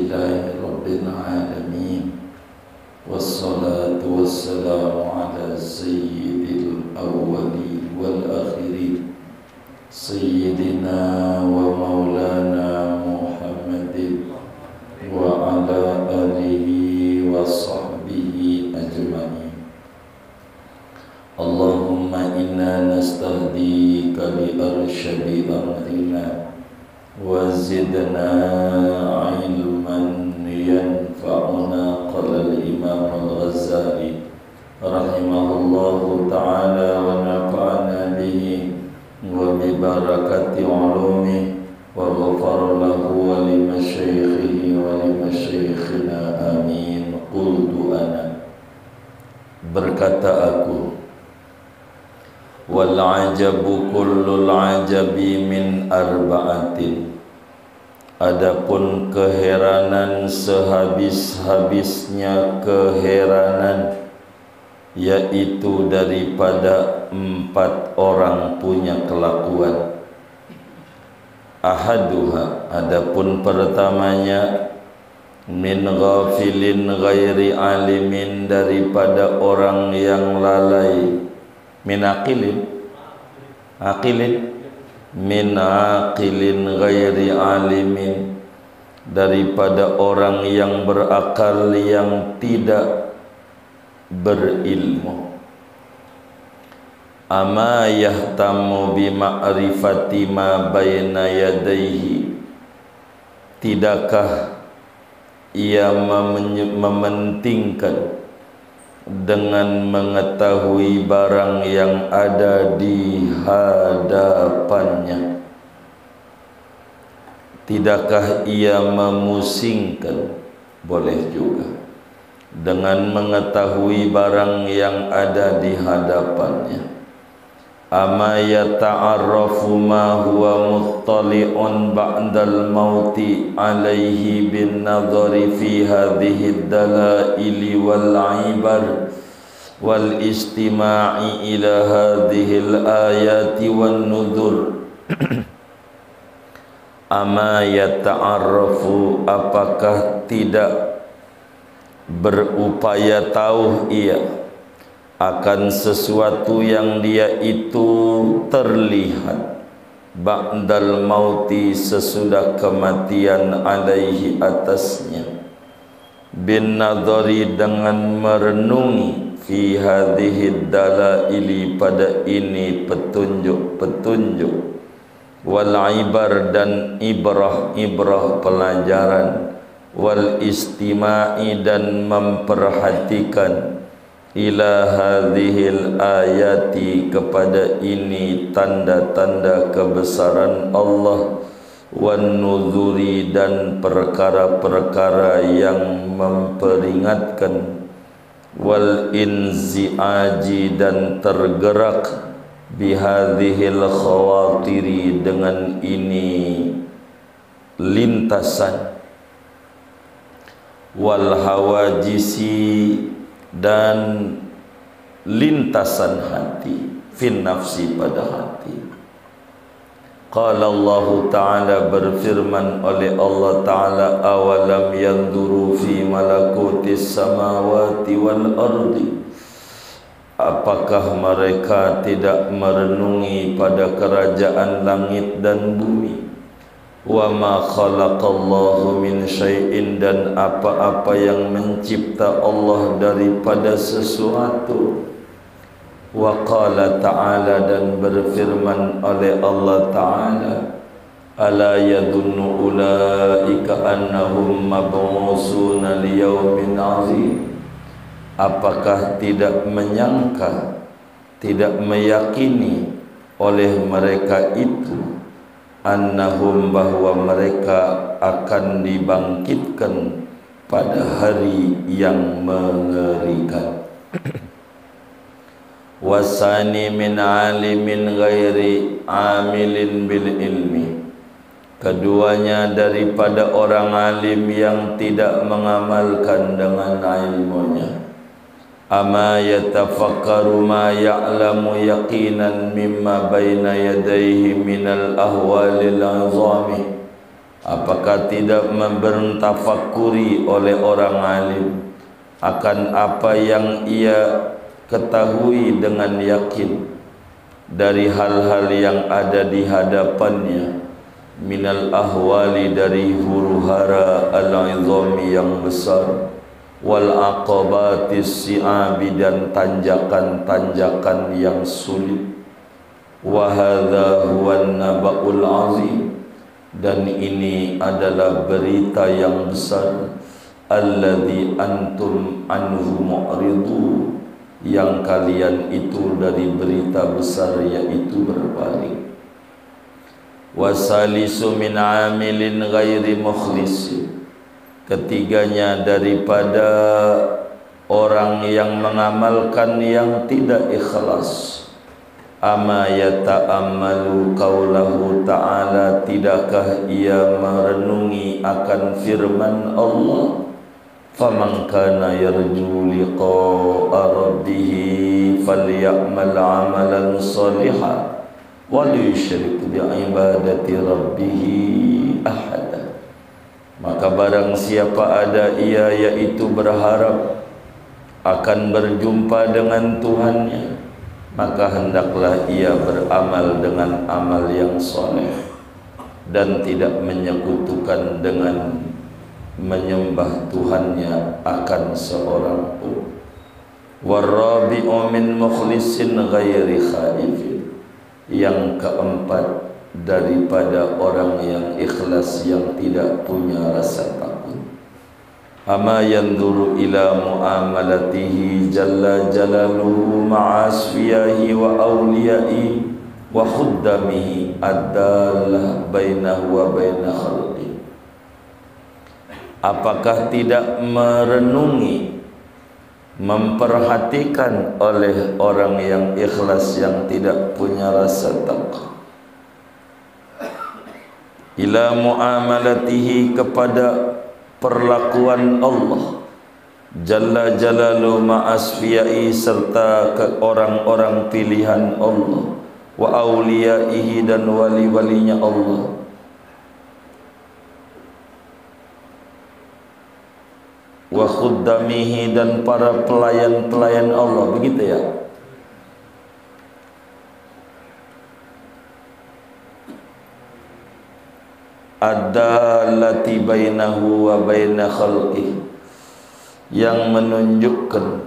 Alhamdulillahi Rabbil Alamin. Wassalatu wassalamu ala sayyidil awwalin wal akhirin, Sayyidina wa maulana Muhammadin wa ala alihi wa sahbihi ajma'in. Allahumma inna nastahdika li arsyadi amrina wa zidna ilman yanfa'una. Qala al-imam al-Ghazali rahimahullahu ta'ala wa nafa'ana bihi wa bi barakati ulumi wa ghafara lahu wa li masyaikhihi wa li masyaikhina amin. Qultu ana, berkata aku, wal ajabu kullul ajabi min arba'atin, adapun keheranan sehabis-habisnya keheranan, yaitu daripada 4 orang punya kelakuan. Ahaduha, adapun pertamanya, min ghafilin ghairi alimin, daripada orang yang lalai. Min aqilin, min aqilin ghairi alimin, daripada orang yang berakal yang tidak berilmu. Ama yahtamu bi ma'rifati ma baina yadayhi, tidakkah ia mementingkan dengan mengetahui barang yang ada di hadapannya? Tidakkah ia memusingkan, boleh juga, dengan mengetahui barang yang ada di hadapannya? Ama yata'arrafu ma huwa muttali'un ba'dal mauti alaihi bin nadhari fi hadhihi dalaili wal ibar wal istima'i ila hadhihi al ayati wan nudhur. Ama yata'arrafu, apakah tidak berupaya tahu ia akan sesuatu yang dia itu terlihat ba'dal mauti, sesudah kematian, alaihi, atasnya, bin nadhari, dengan merenungi, fi hadhihi dalaili, pada ini petunjuk-petunjuk, wal ibar, dan ibrah pelajaran, wal istima'i, dan memperhatikan, ila hadhil ayati, kepada ini tanda-tanda kebesaran Allah, wan nuzuri, dan perkara-perkara yang memperingatkan, wal inziaji, dan tergerak, bihadhil khawatiri, dengan ini lintasan, wal hawajisi, dan lintasan hati, fin nafsi, pada hati. Qala Allah Ta'ala, berfirman oleh Allah Ta'ala, awalam yanduru fi malakutis samawati wal ardi, apakah mereka tidak merenungi pada kerajaan langit dan bumi? Wa ma khalaqallahu min syai'in, dan apa-apa yang mencipta Allah daripada sesuatu. Wa qala ta'ala, dan berfirman oleh Allah Ta'ala, ala yadunnu ulaika annahum mab'usuna liyaumin azim, apakah tidak menyangka, tidak meyakini oleh mereka itu, annahum, bahwa mereka akan dibangkitkan pada hari yang mengerikan. Wasani min alimin ghairi amilin bil ilmi, keduanya daripada orang alim yang tidak mengamalkan dengan ilmunya. Ama yatafakkaru ma ya'lamu yaqinan mimma baina yadayhi minal ahwalil azami, Apakah tidak bertafakuri oleh orang alim akan apa yang ia ketahui dengan yakin dari hal-hal yang ada di hadapannya, minal ahwali, dari huru-hara al-izami yang besar, wal aqabatis si'abi, dan tanjakan-tanjakan yang sulit. Wa hadza huwan naba'ul azim, dan ini adalah berita yang besar, alladzi antum anhu mu'ridu, yang kalian itu dari berita besar yaitu berpaling. Wasalisu min amilin ghairi mukhlisin, ketiganya daripada orang yang mengamalkan yang tidak ikhlas. Ama yata'ammalu qawlahu ta'ala, tidakkah ia merenungi akan firman Allah, faman kana yarju liqa'a rabbih falya'mal 'amalan shalihan wa la yusyrik bi ibadati rabbih ahada. Maka barang siapa ada ia yaitu berharap akan berjumpa dengan Tuhannya, maka hendaklah ia beramal dengan amal yang soleh dan tidak menyekutukan dengan menyembah Tuhannya akan seorang pun. Warabi'u min mukhlisin ghairi khaifin, yang keempat daripada orang yang ikhlas yang tidak punya rasa takut. Ama yanzuru ila muamalatihi jalla jalaluhu ma'asfiyahi wa awliyai wa khuddamihi adalah bainahu wa baina khalqi. Apakah tidak merenungi, memperhatikan oleh orang yang ikhlas yang tidak punya rasa takut ila muamalatihi, kepada perlakuan Allah jalla jalalu ma'asfiyai, serta ke orang-orang pilihan Allah, wa awliyaihi, dan wali-walinya Allah, wa khuddamihi, dan para pelayan-pelayan Allah. Begitu ya. Adallati bainahu wa baina khalqih, yang menunjukkan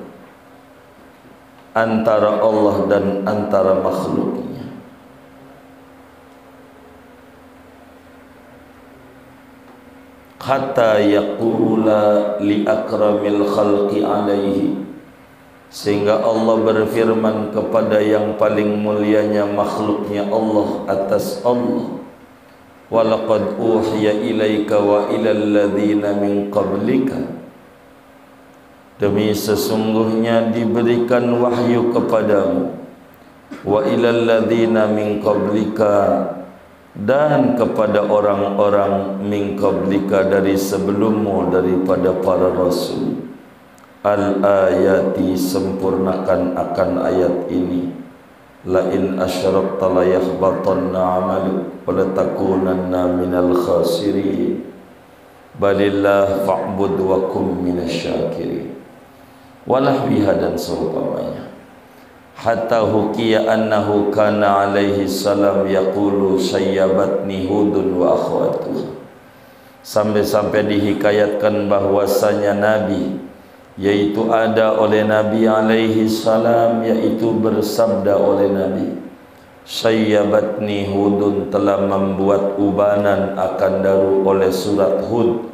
antara Allah dan antara makhluknya. Hatta yaqula li akramil khalqi alaihi, sehingga Allah berfirman kepada yang paling mulianya makhluknya Allah atas Allah, walaqad uhiya ilaika wa ilal ladzina min qablika, demi sesungguhnya diberikan wahyu kepadamu, wa ilal ladzina min qablika, dan kepada orang-orang min qablika, dari sebelummu daripada para rasul, al-ayati, sempurnakan akan ayat ini. La in asyrakta la yahbatanna 'amaluk wa la takunanna minal khasirin balillah fa'bud wa kum minasyakirin. Walahbiha, dan seumpamanya. Hatta hukiya annahu kana alaihi salam yaqulu sayyabatni hudun wa akhwatuha, sampai-sampai dihikayatkan bahwasanya Nabi, yaitu ada oleh Nabi alaihi salam, yaitu bersabda oleh Nabi, sayyabatni hudun, telah membuat ubanan akan daru oleh surat Hud,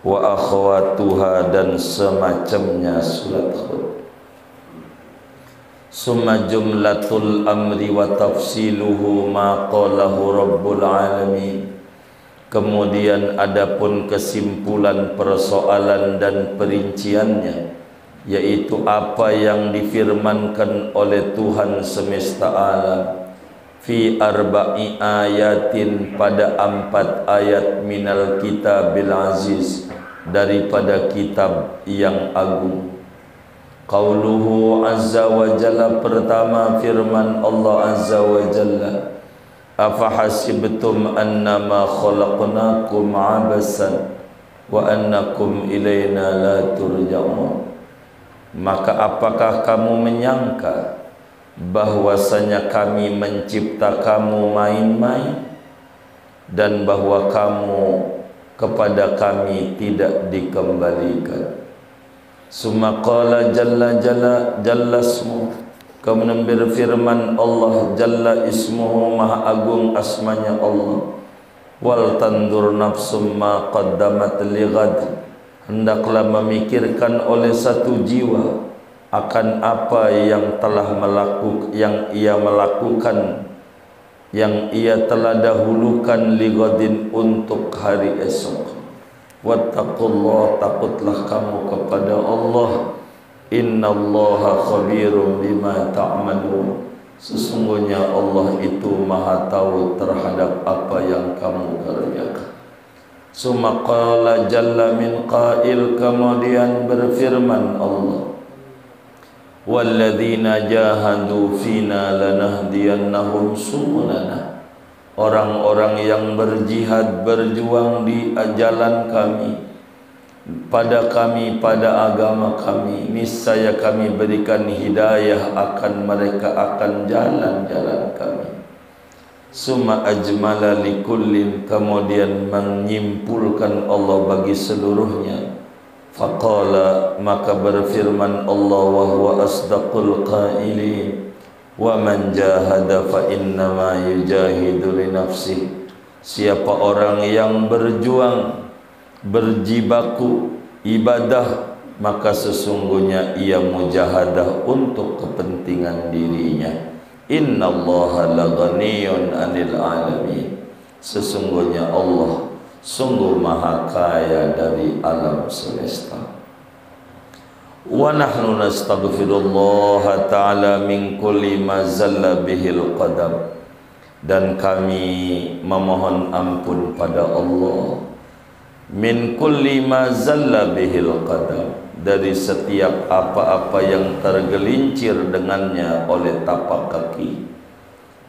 wa akhwatuha, dan semacamnya surat Hud. Summa jumlatul amri wa tafsiluhu ma qalahu rabbul alamin, kemudian adapun kesimpulan persoalan dan perinciannya, yaitu apa yang difirmankan oleh Tuhan semesta alam, fi arba'i ayatin, pada 4 ayat, minal kitabil aziz, daripada kitab yang agung. Qauluhu azza wa jalla, pertama firman Allah azza wa jalla, Afahasibtum annama khalaqnakum abasan wa annakum ilaina la turja'un. Maka apakah kamu menyangka bahwasanya kami mencipta kamu main-main dan bahwa kamu kepada kami tidak dikembalikan? Summa qala jalla ismuhu. Kemudian berfirman Allah jalla ismuhu, maha agung asmanya Allah. Wal tandur nafsum ma qaddamat lighad. Hendaklah memikirkan oleh satu jiwa akan apa yang telah melakukan, yang ia telah dahulukan lighadin untuk hari esok. Wattaqullah, takutlah kamu kepada Allah. Innallaha khabirum bima ta'malun. Sesungguhnya Allah itu maha tahu terhadap apa yang kamu kerjakan. Summa qala jalla min qail. Kemudian berfirman Allah, walladzina jahadu fina lanahdiyannahum subulana. Orang-orang yang berjihad, berjuang di jalan kami, pada agama kami, niscaya kami berikan hidayah akan mereka, akan jalan-jalan kami. Summa ajmala likullin. Kemudian menyimpulkan Allah bagi seluruhnya. Faqala, maka berfirman Allah, wa huwa asdaqul qailin, wa man jahada fa innama yujahidu li nafsihi. Siapa orang yang berjuang, berjibaku ibadah, maka sesungguhnya ia mujahadah untuk kepentingan dirinya. Innallaha laghaniyun 'anil 'alamin. Sesungguhnya Allah sungguh maha kaya dari alam semesta. Wa nahnu nastaghfirullah ta'ala min kulli ma zalla bihil qadam. Dan kami memohon ampun pada Allah min kulli ma zalla bihil qadam, dari setiap apa-apa yang tergelincir dengannya oleh tapak kaki,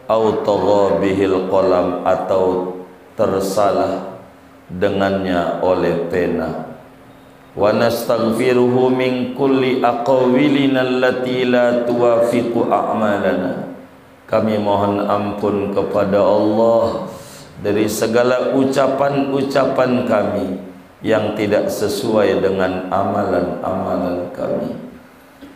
au tagha bihil qalam, atau tersalah dengannya oleh pena. Wa nastaghfiruhu min kulli aqwilina allati la tuwafiqu a'malana. Kami mohon ampun kepada Allah dari segala ucapan-ucapan kami yang tidak sesuai dengan amalan-amalan kami.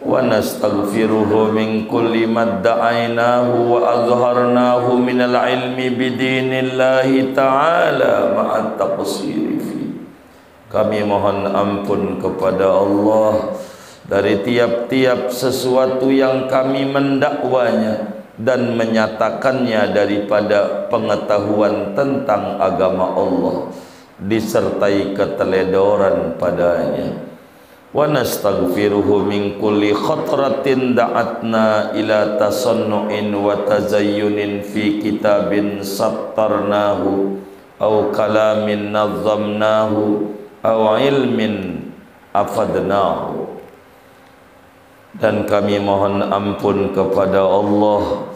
Wa nastaghfiruhu min kulli madda'ainahu wa azharnahu minal ilmi bidinillahi ta'ala ma'at taqsiri fi. Kami mohon ampun kepada Allah dari tiap-tiap sesuatu yang kami mendakwanya dan menyatakannya daripada pengetahuan tentang agama Allah, disertai keteledoran padanya. Wa nastaghfiruhu min kulli khatratin da'atna ila tasannu'in wa tazayyunin fi kitabin sattarnahu aw kalamin nazzamnahu aw ilmin afadnahu. Dan kami mohon ampun kepada Allah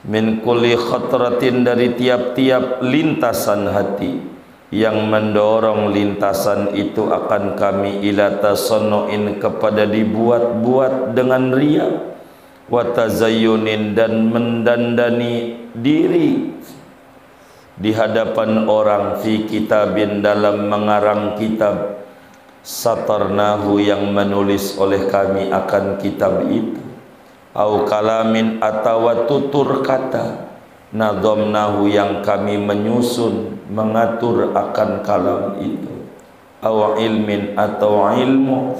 min kulli khatratin, dari tiap-tiap lintasan hati yang mendorong lintasan itu akan kami ila tasannu'in, kepada dibuat-buat dengan riya, wa tazayyunin, dan mendandani diri di hadapan orang, fi kitabin, dalam mengarang kitab, satarnahu, yang menulis oleh kami akan kitab itu, au kalamin, atau tutur kata, nadhamnahu, yang kami menyusun, mengatur akan kalam itu, au ilmin, atau ilmu,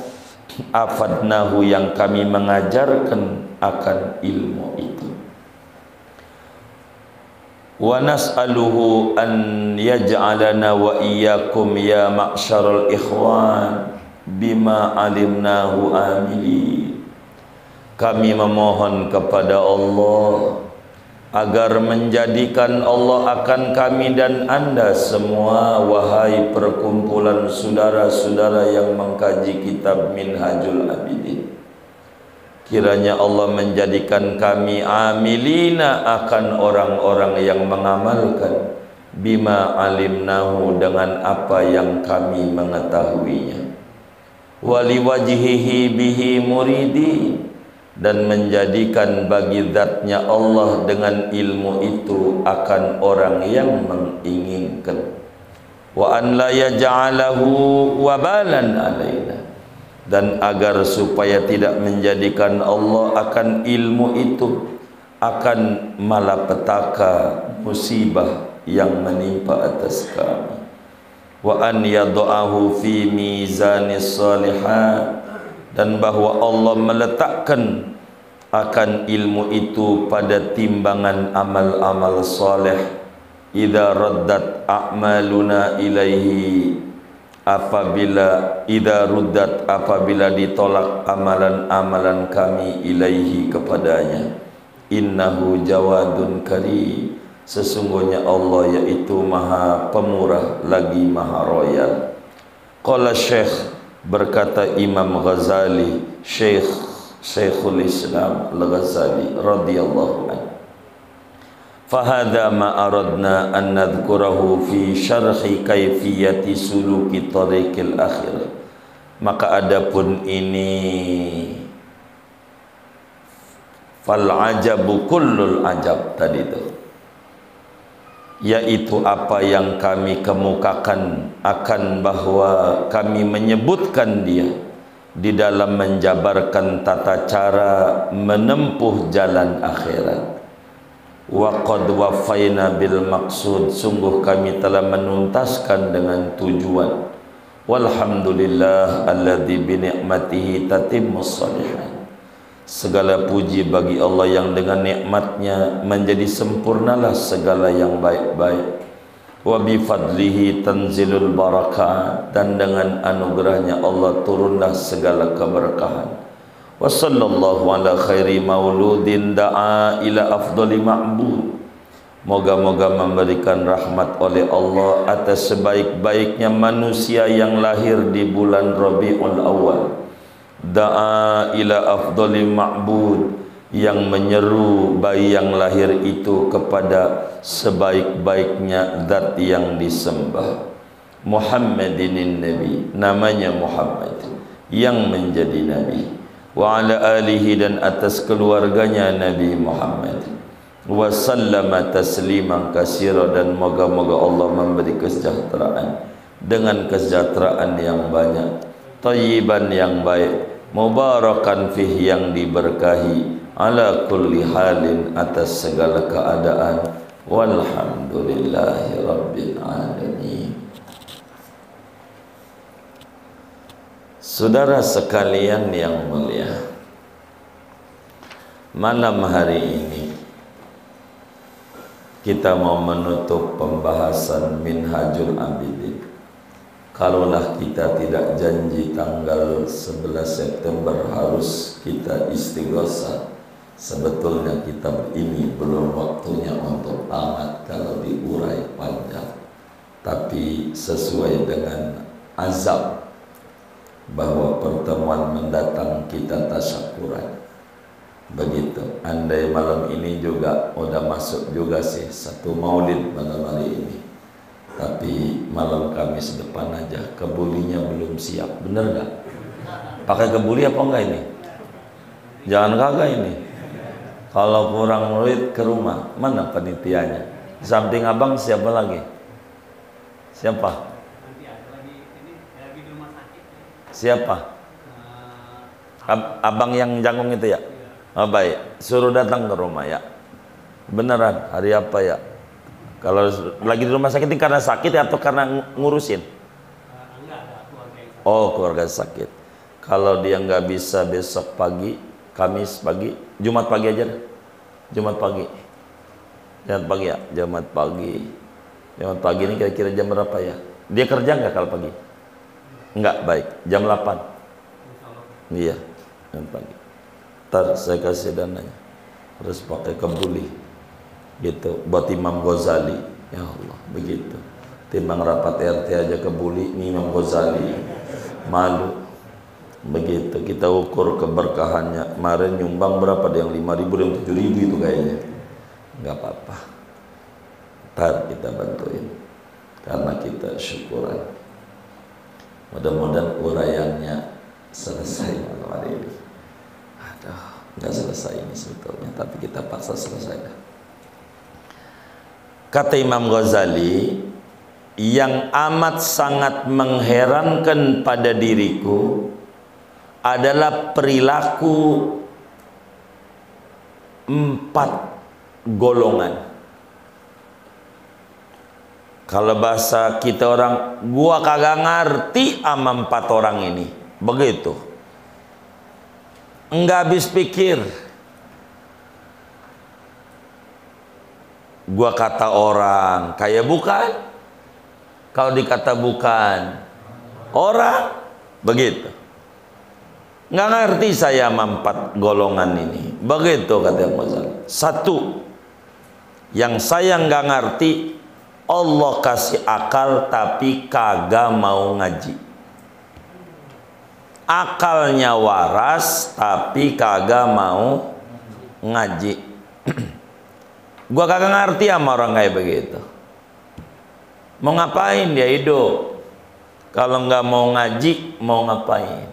afadnahu, yang kami mengajarkan akan ilmu itu. Wa nas'aluhu an yaj'alana wa iyyakum ya ma'syaral ikhwan bima alimnahu amili. Kami memohon kepada Allah agar menjadikan Allah akan kami dan anda semua, wahai perkumpulan saudara-saudara yang mengkaji kitab Minhajul Abidin, Kiranya Allah menjadikan kami amilina akan orang-orang yang mengamalkan bima alimnahu dengan apa yang kami mengetahuinya. Wali wajhihi bihi muridi, dan menjadikan bagi zatnya Allah dengan ilmu itu akan orang yang menginginkan. Wa an la yaj'alahu wabalan alaina, dan agar supaya tidak menjadikan Allah akan ilmu itu akan malapetaka musibah yang menimpa atas kami. Wa an yad'ahu fi mizanis salihat, dan bahwa Allah meletakkan akan ilmu itu pada timbangan amal-amal saleh. Idza raddat a'maluna ilaihi, apabila ditolak amalan-amalan kami ilaihi kepadanya. Innahu jawadun karim, sesungguhnya Allah yaitu maha pemurah lagi maha royal. Qala Syekh, berkata Imam Ghazali, Syekhul Islam Al-Ghazali radhiyallahu anhu, fahadha ma aradna an nadhkurahu fi syarhi kaifiyati suluki tariqil akhirah. Maka adapun ini, fal ajabu kullul ajab tadi itu, yaitu apa yang kami kemukakan akan bahwa kami menyebutkan dia di dalam menjabarkan tata cara menempuh jalan akhirat. Wa qad wafaina bil maqsud, sungguh kami telah menuntaskan dengan tujuan. Walhamdulillah alladzi bi ni'matihi tatimmus shalihat. Segala puji bagi Allah yang dengan nikmatnya menjadi sempurnalah segala yang baik-baik. Wa bi fadlihi tanzilul barakat, dan dengan anugerahnya Allah turunlah segala keberkahan. Wa sallallahu ala khairi mauludin da'a ila afdali ma'bud. Moga-moga memberikan rahmat oleh Allah atas sebaik-baiknya manusia yang lahir di bulan Rabiul Awal. Da'a ila afdali ma'bud, yang menyeru bayi yang lahir itu kepada sebaik-baiknya zat yang disembah. Muhammadinin Nabi, namanya Muhammad yang menjadi Nabi. Wa ala alihi, dan atas keluarganya Nabi Muhammad. Wa sallama tasliman katsira, dan moga-moga Allah memberi kesejahteraan dengan kesejahteraan yang banyak, thayyiban yang baik, mubarakan fih yang diberkahi, ala kulli halin atas segala keadaan. Walhamdulillahi rabbil alamin. Saudara sekalian yang mulia, malam hari ini kita mau menutup pembahasan Minhajul Abidin. Kalaulah kita tidak janji tanggal 11 September harus kita istighosah, sebetulnya kitab ini belum waktunya untuk tamat kalau diurai panjang. Tapi sesuai dengan azab bahwa pertemuan mendatang kita tasyakuran. Begitu. Andai malam ini juga udah masuk juga sih satu maulid malam hari ini, tapi malam Kamis depan aja kebulinya belum siap. Bener gak? Pakai kebuli apa enggak ini? Jangan kagak ini. Kalau kurang murid ke rumah, mana panitianya? Di samping abang siapa lagi? Siapa? Siapa? Abang yang janggung itu ya? Oh, baik, suruh datang ke rumah ya. Beneran, hari apa ya? Kalau lagi di rumah sakit ini karena sakit atau karena ngurusin? Oh, keluarga sakit. Kalau dia nggak bisa besok pagi, Kamis pagi, Jumat pagi aja deh. Jumat pagi. Jumat pagi ya, Jumat pagi. Jumat pagi ini kira-kira jam berapa ya? Dia kerja nggak kalau pagi? Enggak, baik. Jam 8. Iya, jam pagi. Ntar saya kasih dananya. Harus pakai kebuli. Gitu, buat Imam Ghazali. Ya Allah, begitu. Timbang rapat RT aja kebuli, ini Imam Ghazali. Malu. Begitu kita ukur keberkahannya. Kemarin nyumbang berapa? Yang 5.000 dan 7.000 itu kayaknya. Nggak apa-apa, ntar kita bantuin karena kita syukuran. Mudah-mudahan uraiannya selesai malam hari ini. Aduh, nggak selesai ini sebetulnya, tapi kita paksa selesai. Kata Imam Ghazali, yang amat sangat mengherankan pada diriku adalah perilaku 4 golongan. Kalau bahasa kita orang, gua kagak ngerti sama 4 orang ini. Begitu. Enggak habis pikir. Gua kata orang, kayak bukan. Kalau dikata bukan, orang. Begitu. Nggak ngerti saya sama 4 golongan ini. Begitu kata yang Ghazali. 1, yang saya nggak ngerti, Allah kasih akal tapi kagak mau ngaji. Akalnya waras tapi kagak mau ngaji. Gua kagak ngerti sama orang kayak begitu. Mau ngapain dia hidup? Kalau nggak mau ngaji, mau ngapain?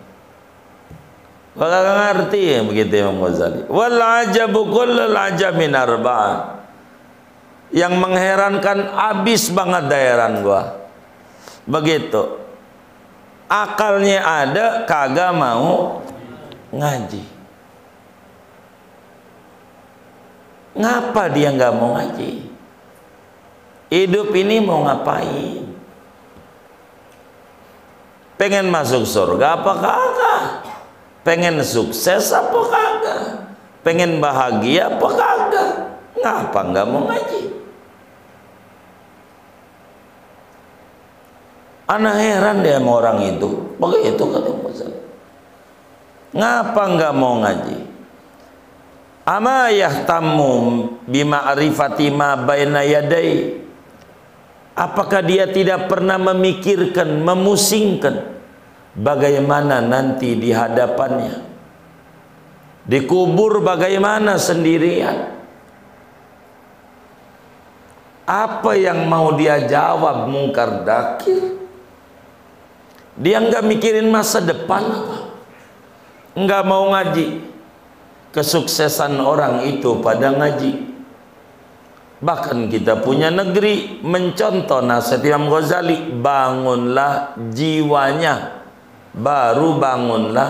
Gua kagak ngerti ya, begitu Imam Ghazali. Wal ajabu kullul ajamin arba'ah. Yang mengherankan abis banget daeran gua. Begitu. Akalnya ada, kagak mau ngaji. Ngapa dia nggak mau ngaji? Hidup ini mau ngapain? Pengen masuk surga apa kagak? Pengen sukses apa kagak? Pengen bahagia apa kagak? Ngapa nggak mau ngaji? Ana heran deh sama orang itu. Begitu kata Musa. Ngapa nggak mau ngaji? Ama yahtammu bima'rifati ma baina yadai. Apakah dia tidak pernah memikirkan, memusingkan bagaimana nanti di hadapannya? Dikubur bagaimana sendirian? Apa yang mau dia jawab mungkar nakir? Dia nggak mikirin masa depan apa? Nggak mau ngaji. Kesuksesan orang itu pada ngaji. Bahkan kita punya negeri mencontoh nasihat Imam Ghazali, bangunlah jiwanya, baru bangunlah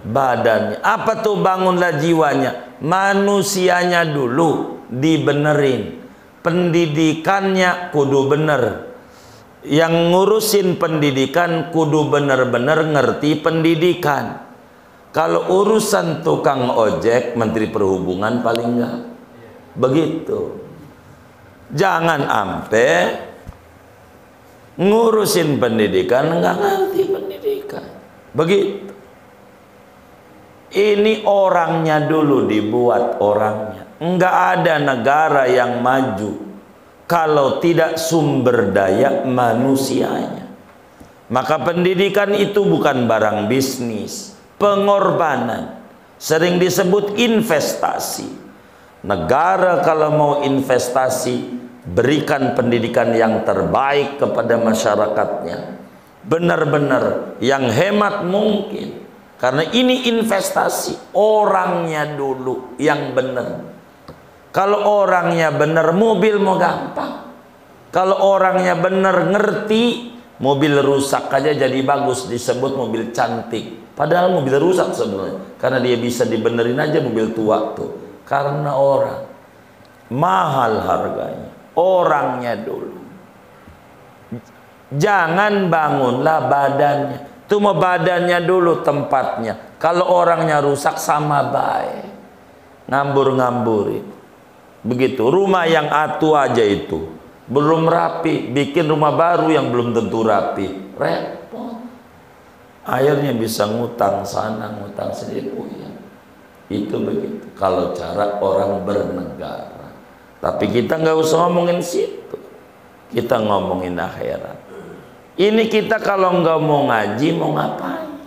badannya. Apa tuh bangunlah jiwanya? Manusianya dulu dibenerin, pendidikannya kudu bener. Yang ngurusin pendidikan kudu bener-bener ngerti pendidikan. Kalau urusan tukang ojek, Menteri Perhubungan paling enggak. Begitu. Jangan ampe ngurusin pendidikan enggak ngerti pendidikan. Begitu. Ini orangnya dulu dibuat orangnya. Enggak ada negara yang maju kalau tidak sumber daya manusianya. Maka pendidikan itu bukan barang bisnis, pengorbanan. Sering disebut investasi. Negara kalau mau investasi, berikan pendidikan yang terbaik kepada masyarakatnya. Benar-benar yang hemat mungkin. Karena ini investasi, orangnya dulu yang benar. Kalau orangnya benar, mobil mau gampang. Kalau orangnya benar, ngerti, mobil rusak aja jadi bagus, disebut mobil cantik. Padahal mobil rusak sebenarnya, karena dia bisa dibenerin aja mobil tua tuh. Karena orang mahal harganya, orangnya dulu. Jangan bangunlah badannya, cuma badannya dulu tempatnya. Kalau orangnya rusak sama baik, ngambur-ngamburin. Begitu. Rumah yang atu aja itu belum rapi, bikin rumah baru yang belum tentu rapi, repot. Akhirnya bisa ngutang sana, ngutang sini. Ya. Itu begitu. Kalau cara orang bernegara. Tapi kita nggak usah ngomongin situ. Kita ngomongin akhirat. Ini kita kalau nggak mau ngaji mau ngapain?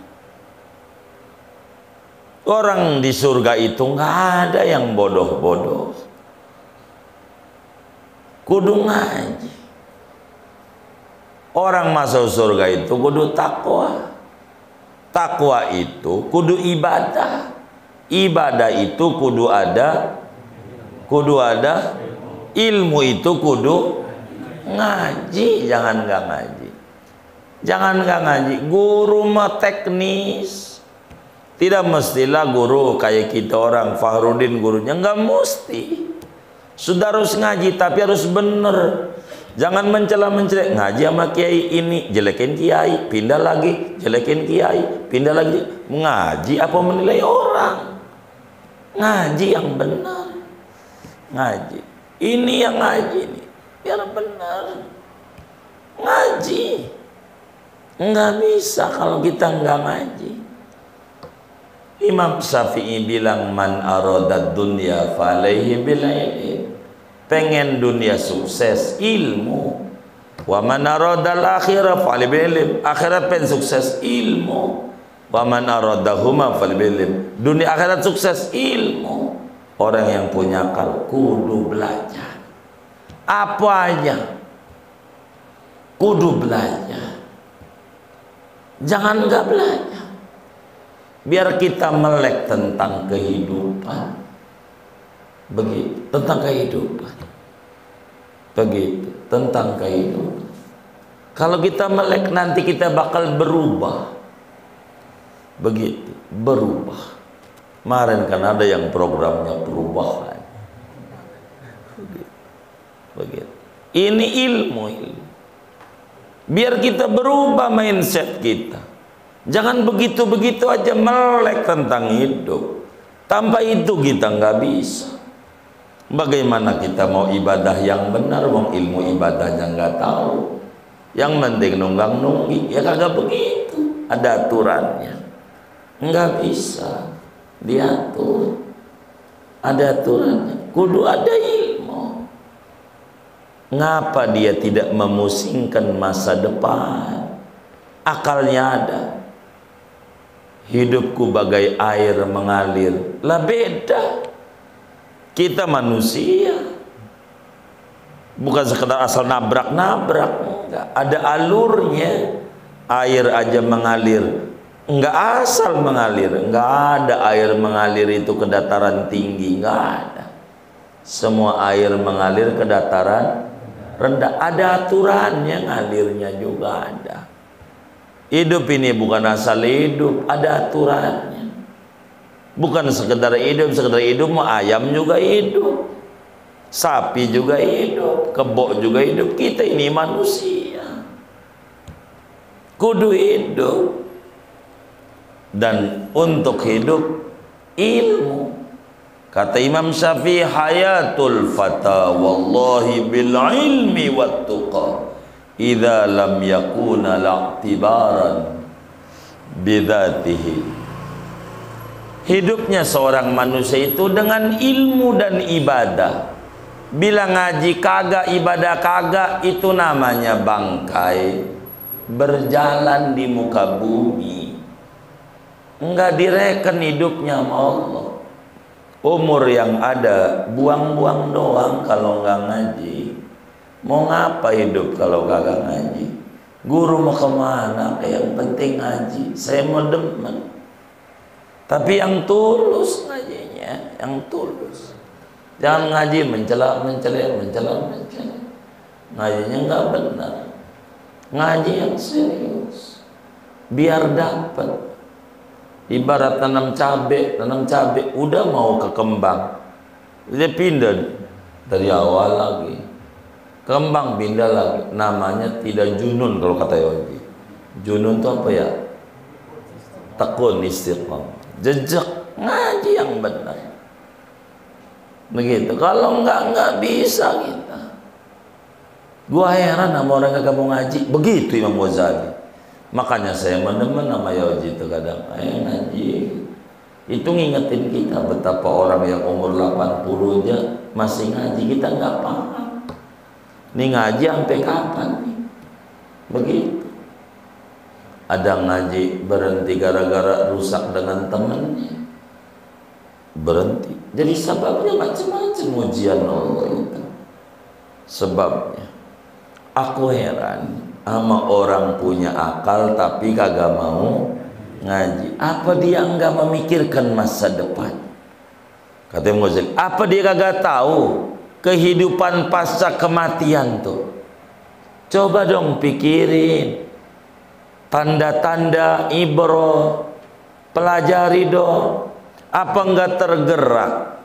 Orang di surga itu nggak ada yang bodoh-bodoh. Kudu ngaji. Orang masuk surga itu kudu takwa. Takwa itu kudu ibadah. Ibadah itu kudu ada ilmu itu kudu ngaji. Jangan nggak ngaji. Jangan nggak ngaji. Guru mah teknis. Tidak mestilah guru kayak kita orang Fahrudin gurunya, nggak mesti. Sudah harus ngaji tapi harus bener. Jangan mencela-mencela. Ngaji sama kiai ini jelekin kiai, pindah lagi jelekin kiai, pindah lagi. Ngaji apa menilai orang? Ngaji yang benar. Ngaji. Ini yang ngaji ini biar benar. Ngaji. Nggak bisa kalau kita nggak ngaji. Imam Syafi'i bilang man aradad dunya falaihi bil ilm. Pengen dunia sukses ilmu. Wa man aradal akhirah fal bil ilm. Akhirat pengen sukses ilmu. Wa man aradahuma fal bil ilm. Dunia akhirat sukses ilmu. Orang yang punya akal kudu belajar. Apa aja kudu belajar. Jangan nggak belajar. Biar kita melek tentang kehidupan. Begitu, tentang kehidupan. Begitu, tentang kehidupan. Kalau kita melek nanti kita bakal berubah. Begitu, berubah. Kemarin kan ada yang programnya perubahan. Begitu. Ini ilmu. Biar kita berubah mindset kita. Jangan begitu-begitu aja melek tentang hidup. Tanpa itu kita nggak bisa. Bagaimana kita mau ibadah yang benar, wong ilmu ibadahnya nggak tahu. Yang penting nunggang nunggi, ya kagak begitu. Ada aturannya. Nggak bisa diatur. Ada aturannya. Kudu ada ilmu. Ngapa dia tidak memusingkan masa depan? Akalnya ada. Hidupku bagai air mengalir. Lah beda. Kita manusia. Bukan sekedar asal nabrak-nabrak. Enggak. Ada alurnya. Air aja mengalir. Enggak asal mengalir. Enggak ada air mengalir itu ke dataran tinggi. Enggak ada. Semua air mengalir ke dataran rendah. Ada aturannya, ngalirnya juga ada. Hidup ini bukan asal hidup, ada aturannya. Bukan sekedar hidup mah ayam juga hidup. Sapi juga hidup, kebo juga hidup. Kita ini manusia. Kudu hidup. Dan untuk hidup ilmu. Kata Imam Syafi'i, hayatul fata wallahi bil ilmi wat tuqa. Idza lam yakuna la'tibaran bidzatihi. Hidupnya seorang manusia itu dengan ilmu dan ibadah. Bila ngaji kagak, ibadah kagak, itu namanya bangkai berjalan di muka bumi. Enggak direken hidupnya sama Allah. Umur yang ada buang-buang doang kalau nggak ngaji. Mau ngapa hidup kalau kagak ngaji? Guru mau kemana? Yang penting ngaji. Saya mau demen. Tapi yang tulus ngajinya, yang tulus. Jangan ngaji mencela. Ngajinya nggak benar. Ngaji yang serius. Biar dapat. Ibarat tanam cabai, udah mau ke kembang. Dia pindah dari awal lagi. Kembang pindah lagi, namanya tidak junun kalau kata Yogi. Junun itu apa ya? Tekun istiqomah, jejak ngaji yang benar. Begitu. Kalau nggak bisa kita. Gua heran sama orang yang mau ngaji. Begitu Imam Ghazali. Makanya saya menemen sama Yogi itu kadang ngaji. Itu ngingetin kita betapa orang yang umur 80 aja masih ngaji, kita nggak paham. Ini ngaji sampai kapan nih? Begitu. Ada ngaji berhenti gara-gara rusak dengan temennya. berhenti. Jadi sebabnya macam-macam ujian Allah itu. Sebabnya aku heran sama orang punya akal tapi kagak mau ngaji. Apa dia enggak memikirkan masa depan? Kata Muzil, apa dia kagak tahu kehidupan pasca kematian tuh? Coba dong pikirin tanda-tanda ibrah, pelajari dong. Apa enggak tergerak?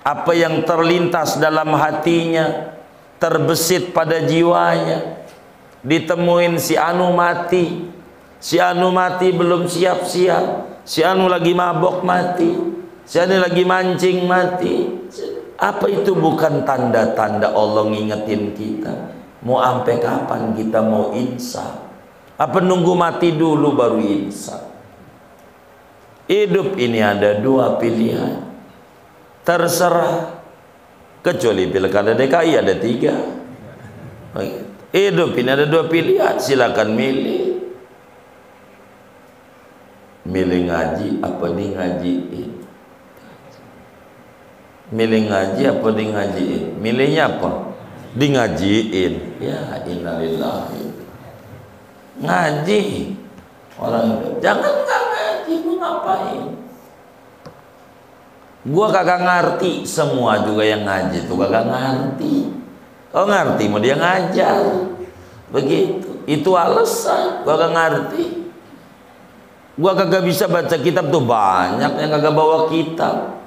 Apa yang terlintas dalam hatinya, terbesit pada jiwanya? Ditemuin si anu mati, si anu mati belum siap-siap, si anu lagi mabok mati, si anu lagi mancing mati. Apa itu bukan tanda-tanda Allah ngingetin kita? Mau sampai kapan kita mau insaf? Apa nunggu mati dulu baru insaf? Hidup ini ada dua pilihan, terserah. Kecuali pilkada DKI ada 3. Hidup ini ada 2 pilihan, silakan milih. Milih ngaji apa di ngajiin? Milih ngaji apa di ngajiin? Milihnya apa? Di ngajiin. Ya innalillahi. Ngaji. Orang jangan nggak ngaji, mau ngapain? Gua kagak ngerti, semua juga yang ngaji tuh kagak ngerti. Kau ngerti mau dia ngajar begitu, itu alasan. Gua kagak ngerti, gua kagak bisa baca kitab tuh. Banyak yang kagak bawa kitab,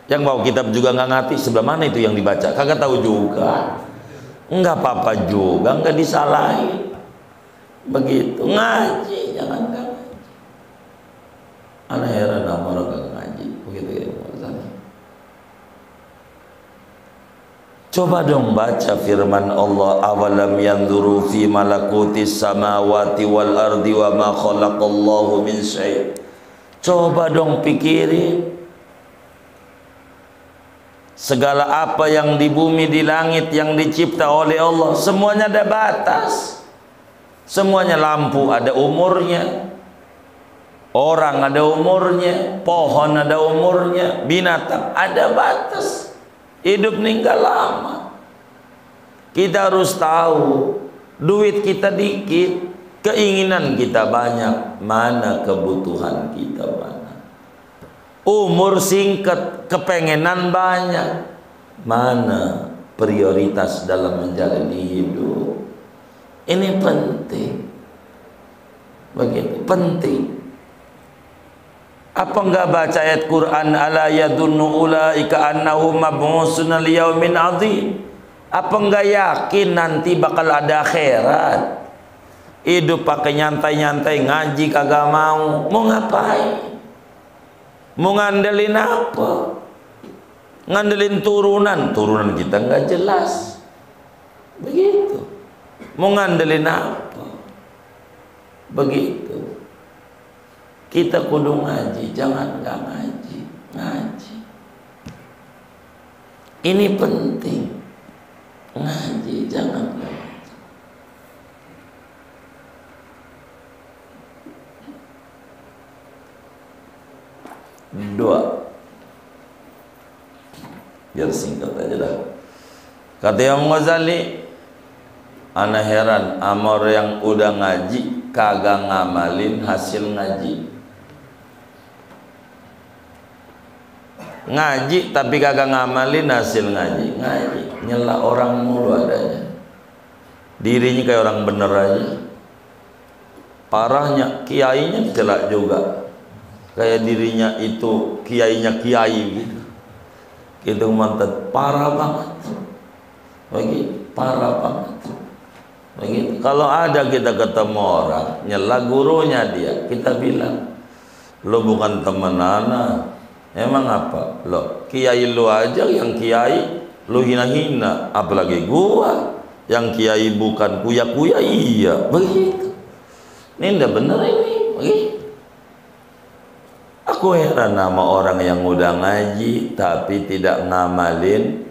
yang bawa kitab juga nggak ngerti sebelah mana itu yang dibaca, kagak tahu juga. Enggak apa-apa juga, enggak disalahin begitu. Ngaji jangan nggak ngaji. Anak heran sama orang kagak ngaji begitu ya. Coba dong baca firman Allah, awalam yanzuru fi malakutis samawati wal ardi wa ma khalaqallahu min syai'. Coba dong pikirin, segala apa yang di bumi, di langit yang dicipta oleh Allah, semuanya ada batas. Semuanya, lampu ada umurnya, orang ada umurnya, pohon ada umurnya, binatang ada batas. Hidup ini enggak lama. Kita harus tahu, duit kita dikit, keinginan kita banyak, mana kebutuhan kita mana. Umur singkat, kepengenan banyak, mana prioritas dalam menjalani hidup. Ini penting. Begitu penting. Apa enggak baca ayat Quran, ala yadunnu ulaika annahum mab'usuna liyaumin 'adzim? Apa enggak yakin nanti bakal ada akhirat? Hidup pakai nyantai-nyantai, ngaji kagak mau. Mau ngapain? Mau ngandelin apa? Ngandelin turunan kita enggak jelas. Begitu. Mau ngandelin apa? Begitu. Kita kudu ngaji, jangan nggak ngaji. Ngaji ini penting. Ngaji jangan nggak ngaji. Dua, biar singkat aja dah. Kata Imam Ghazali, ana heran amor yang udah ngaji kagak ngamalin hasil ngaji. Ngaji tapi kagak ngamalin hasil ngaji. Ngaji nyela orang mulu adanya, dirinya kayak orang bener aja. Parahnya kiainya celak juga, kayak dirinya itu kiainya kiai gitu. Gitu mantap, parah banget. Begitu, parah banget. Begitu. Kalau ada kita ketemu orang nyela gurunya dia, kita bilang, lo bukan temen anak. Emang apa? Lo kiai lu aja yang kiai lu hina-hina, apalagi gua yang kiai bukan kuya-kuya. Iya begitu. Ini ndak bener ini begitu. Aku heran sama orang yang udah ngaji tapi tidak ngamalin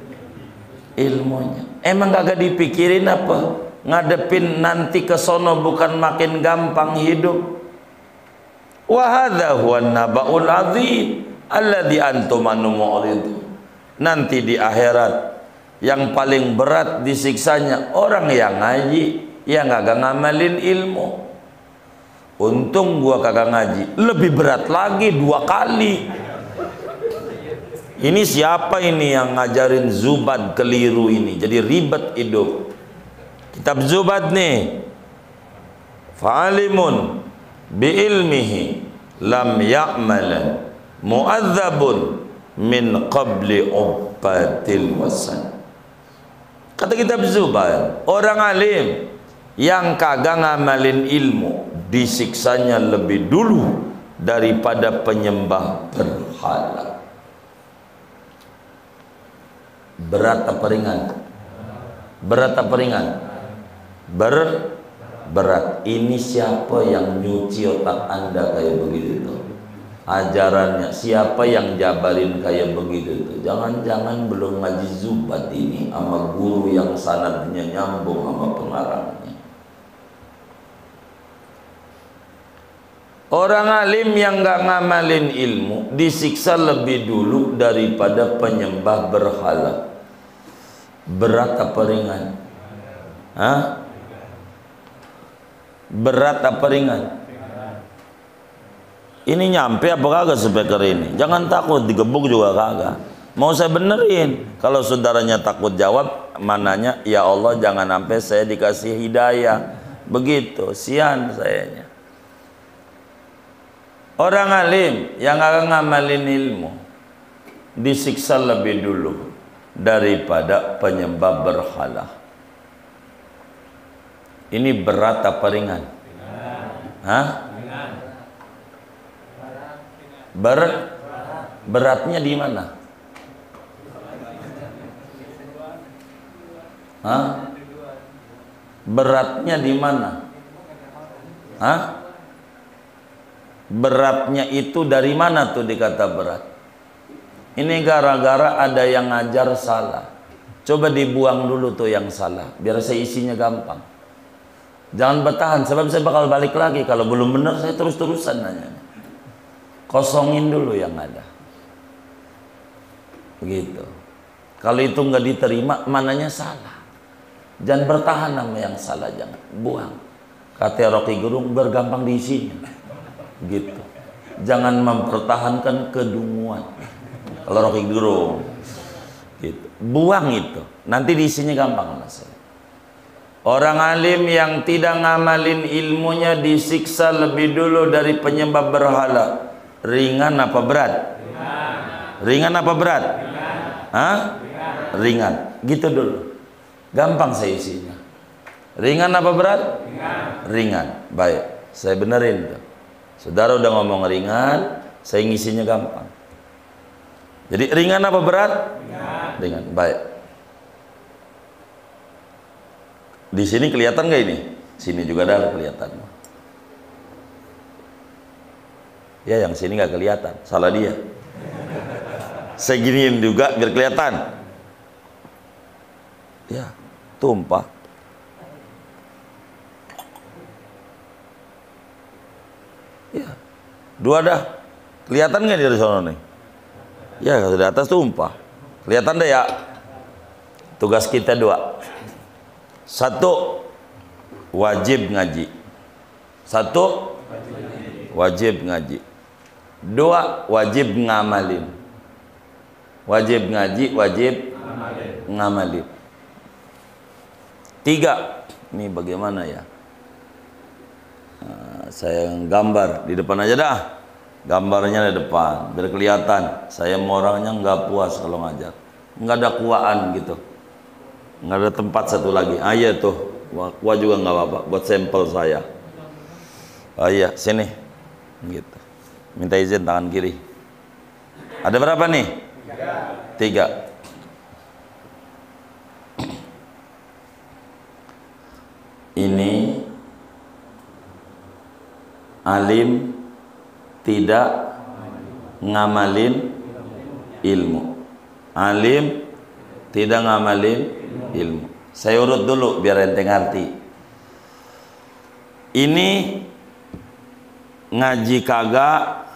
ilmunya. Emang kagak dipikirin apa? Ngadepin nanti ke sono bukan makin gampang hidup. Wa hadza huwan naba'ul 'adzim. alladzi antum anhu mu'ridun. Nanti di akhirat yang paling berat disiksanya orang yang ngaji, yang kagak ngamalin ilmu. Untung gua kagak ngaji, lebih berat lagi 2 kali. Ini siapa ini yang ngajarin Zubad keliru ini, jadi ribet hidup. Kitab Zubad nih, fa'alimun bi'ilmihi lam ya'malan mu'adzabun min qabli ubbatil wasan. Kata kitab Zubad, orang alim yang kagak ngamalin ilmu disiksanya lebih dulu daripada penyembah berhala. Berat apa ringan? Berat apa ringan? Berat. Ini siapa yang nyuci otak Anda kayak begitu? Ajarannya siapa yang jabarin kayak begitu? Jangan-jangan belum ngaji Zubad ini sama guru yang sanadnya nyambung sama pengarangnya. Orang alim yang gak ngamalin ilmu disiksa lebih dulu daripada penyembah berhala. Berat apa ringan? Hah? Berat apa ringan? Ini nyampe apa kagak speaker ini? Jangan takut, digebuk juga kagak. Mau saya benerin. Kalau saudaranya takut jawab, mananya ya Allah jangan sampai saya dikasih hidayah. Begitu, sian sayanya. Orang alim yang akan ngamalin ilmu disiksa lebih dulu daripada penyembah berhala. Ini berat apa ringan? Hah? Beratnya di mana? Hah? Beratnya di mana? Hah? Beratnya itu dari mana tuh dikata berat? Ini gara-gara ada yang ngajar salah. Coba dibuang dulu tuh yang salah, biar saya isinya gampang. Jangan bertahan, sebab saya bakal balik lagi. Kalau belum benar saya terus-terusan nanya. Kosongin dulu yang ada. Begitu. Kalau itu nggak diterima, mananya salah. Jangan bertahan sama yang salah, jangan. Buang. Kata Rocky Gerung, bergampang diisinya. Gitu. Jangan mempertahankan kedunguan. Kalau Rocky Gerung gitu. Buang itu. Nanti diisinya gampang mas. Orang alim yang tidak ngamalin ilmunya disiksa lebih dulu dari penyembah berhala. Ringan apa berat? Ringan apa berat? Hah? Ringan. Gitu dulu. Gampang saya isinya. Ringan apa berat? Ringan. Baik. Saya benerin tuh. Saudara udah ngomong ringan, saya ngisinya gampang. Jadi ringan apa berat? Ringan. Baik. Di sini kelihatan nggak ini? Sini juga ada kelihatan. Ya, yang sini nggak kelihatan. Salah dia. Saya giniin juga biar kelihatan. Ya, tumpah. Ya, 2 dah. Kelihatan nggak dari sana nih? Ya, kalau di atas tumpah. Kelihatan deh ya. Tugas kita 2. 1, wajib ngaji. 1, wajib ngaji. 2, wajib ngamalin. Wajib ngaji, wajib ngamalin. 3, ini bagaimana ya? Nah, saya gambar di depan aja dah. Gambarnya di depan, biar kelihatan. Saya mau orangnya nggak puas kalau ngajar. Nggak ada kuaan gitu. Nggak ada tempat satu lagi. Iya tuh, kuah juga nggak apa-apa. Buat sampel saya. Iya, sini. Gitu. Minta izin tangan kiri. Ada berapa nih? 3. Ini alim tidak ngamalin ilmu. Alim tidak ngamalin ilmu. Saya urut dulu biar ente ngerti. Ini ngaji kagak,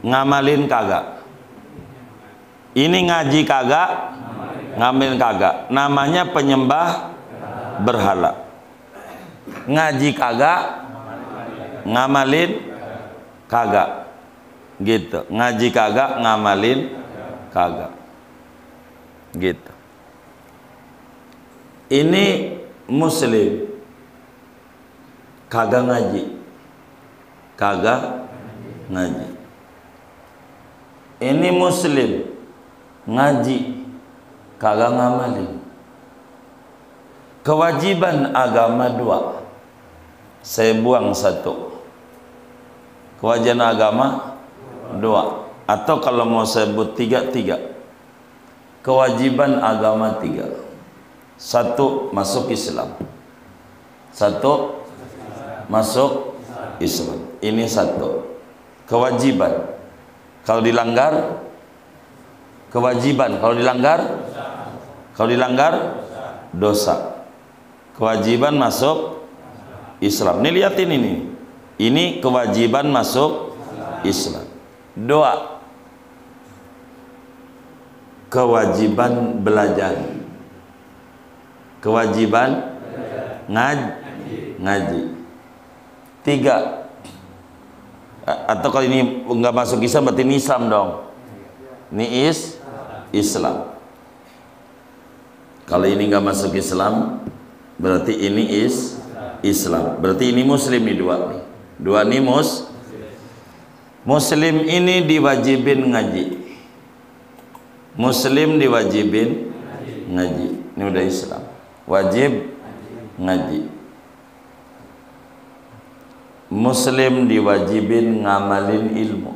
ngamalin kagak. Ini ngaji kagak, ngamalin kagak. Namanya penyembah berhala. Ngaji kagak, ngamalin kagak. Gitu. Ngaji kagak, ngamalin kagak. Gitu. Ini muslim kagak ngaji, kagak ngaji. Ini muslim ngaji kagak ngamalin. Kewajiban agama dua, saya buang satu. Kewajiban agama dua, atau kalau mau sebut tiga. Kewajiban agama tiga. Satu, masuk Islam. Satu, masuk Islam. Ini satu kewajiban. Kalau dilanggar kewajiban, kalau dilanggar dosa. Kewajiban masuk Islam. Nih lihatin ini. Ini kewajiban masuk Islam. Dua, kewajiban belajar. Kewajiban ngaji. Tiga, atau kalau ini nggak masuk Islam berarti ini Islam dong. Ini Islam. Kalau ini nggak masuk Islam berarti ini Islam. Berarti ini muslim nih dua nih. Dua nih muslim ini diwajibin ngaji. Muslim diwajibin ngaji. Ini udah Islam. Wajib ngaji. Muslim diwajibin ngamalin ilmu.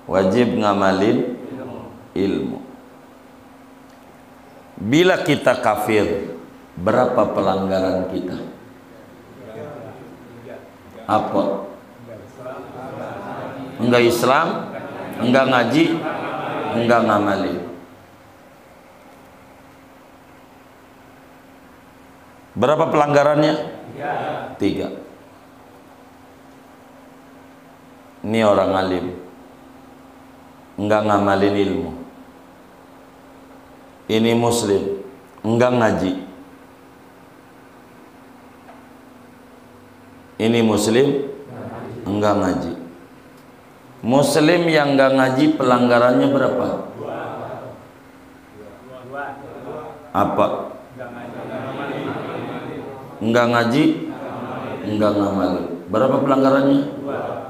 Wajib ngamalin ilmu. Bila kita kafir, berapa pelanggaran kita? Apa? Enggak Islam, enggak ngaji, enggak ngamalin. Berapa pelanggarannya? Tiga. Ini orang alim, enggak ngamalin ilmu. Ini muslim, enggak ngaji. Ini muslim, enggak ngaji. Muslim yang enggak ngaji pelanggarannya berapa? Apa? Enggak ngaji, enggak ngamalin. Berapa pelanggarannya?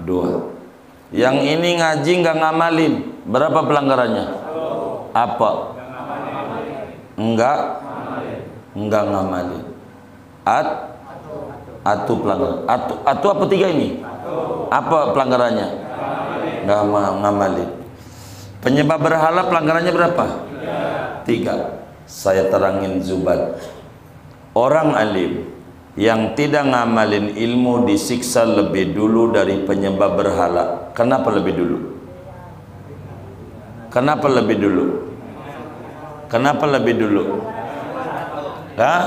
Dua. Yang ini ngaji enggak ngamalin, berapa pelanggarannya? Apa? Enggak ngamalin. Atu pelanggaran. Atu apa tiga ini? Apa pelanggarannya? Enggak ngamalin. Penyembah berhala pelanggarannya berapa? Tiga. Saya terangin Zubat. Orang alim yang tidak ngamalin ilmu disiksa lebih dulu dari penyembah berhala. Kenapa lebih dulu? Kenapa lebih dulu? Kenapa lebih dulu? Hah?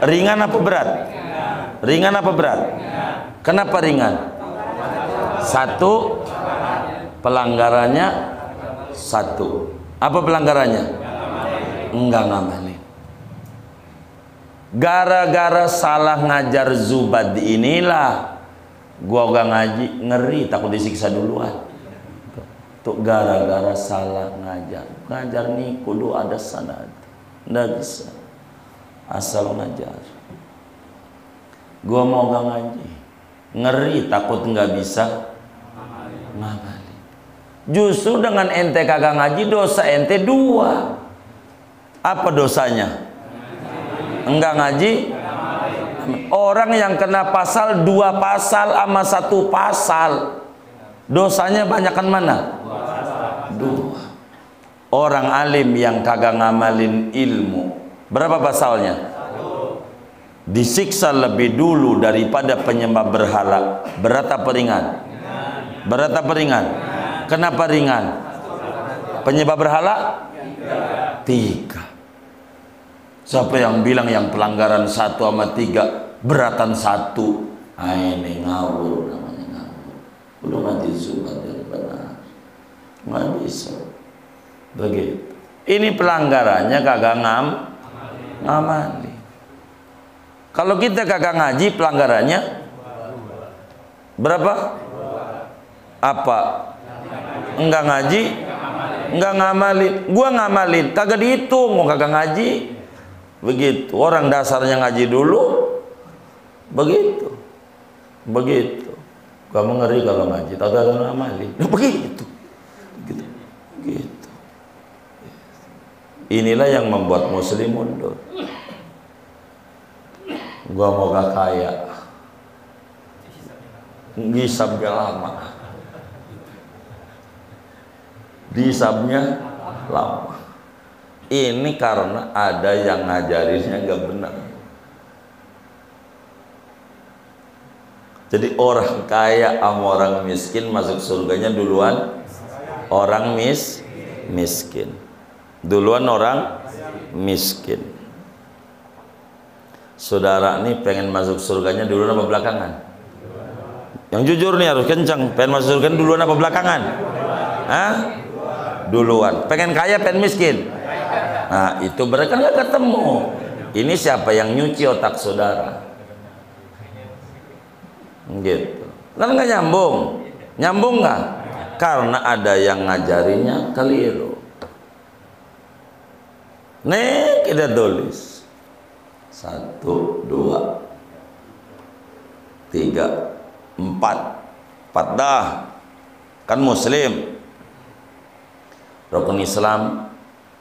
Ringan apa berat? Ringan apa berat? Kenapa ringan? Satu, pelanggarannya satu. Apa pelanggarannya? Enggak ngamalin. Gara-gara salah ngajar Zubad inilah gua gak ngaji, ngeri, takut disiksa duluan. Tuh gara-gara salah ngajar. Ngajar nih kudu ada sanad. Nggak bisa asal ngajar. Gua mau gak ngaji, ngeri, takut nggak bisa ngamalin. Justru dengan ente kagak ngaji, dosa ente dua. Apa dosanya? Enggak ngaji. Orang yang kena pasal dua pasal sama satu pasal, dosanya banyakan mana? Dua. Orang alim yang kagak ngamalin ilmu, berapa pasalnya? Disiksa lebih dulu daripada penyembah berhala. Berat apa ringan? Berat apa ringan? Kenapa ringan? Penyembah berhala? Tiga. Siapa yang bilang yang pelanggaran 1 sama 3 beratan 1? Ini ngawur namanya, ngawur. belum ngaji Zuhud yang benar, nggak bisa begitu. Ini pelanggarannya kagak ngamali. Kalau kita kagak ngaji, pelanggarannya berapa? Apa? Enggak ngaji, enggak ngamalin. Gua ngamalin, kagak dihitung, mau kagak ngaji. Begitu. Orang dasarnya ngaji dulu. Begitu. Begitu. Kamu ngeri kalau ngaji, kagak ngamalin. Begitu. Begitu. Begitu. Inilah yang membuat muslim mundur. Gua mau gak kaya, ngisabnya lama, dihisabnya lama. Ini karena ada yang ngajarinnya gak benar. Jadi orang kaya sama orang miskin masuk surganya duluan orang miskin. Duluan orang miskin. Saudara nih pengen masuk surganya duluan apa belakangan? Yang jujur nih harus kencang. Pengen masuk surga duluan apa belakangan? Hah? Duluan. Pengen kaya, pengen miskin? Nah itu mereka nggak ketemu. Ini siapa yang nyuci otak saudara? Gitu. Kan nggak nyambung. Nyambung nggak? Karena ada yang ngajarinya keliru. Nih kita tulis 1, 2, 3, 4 dah kan muslim. Rukun Islam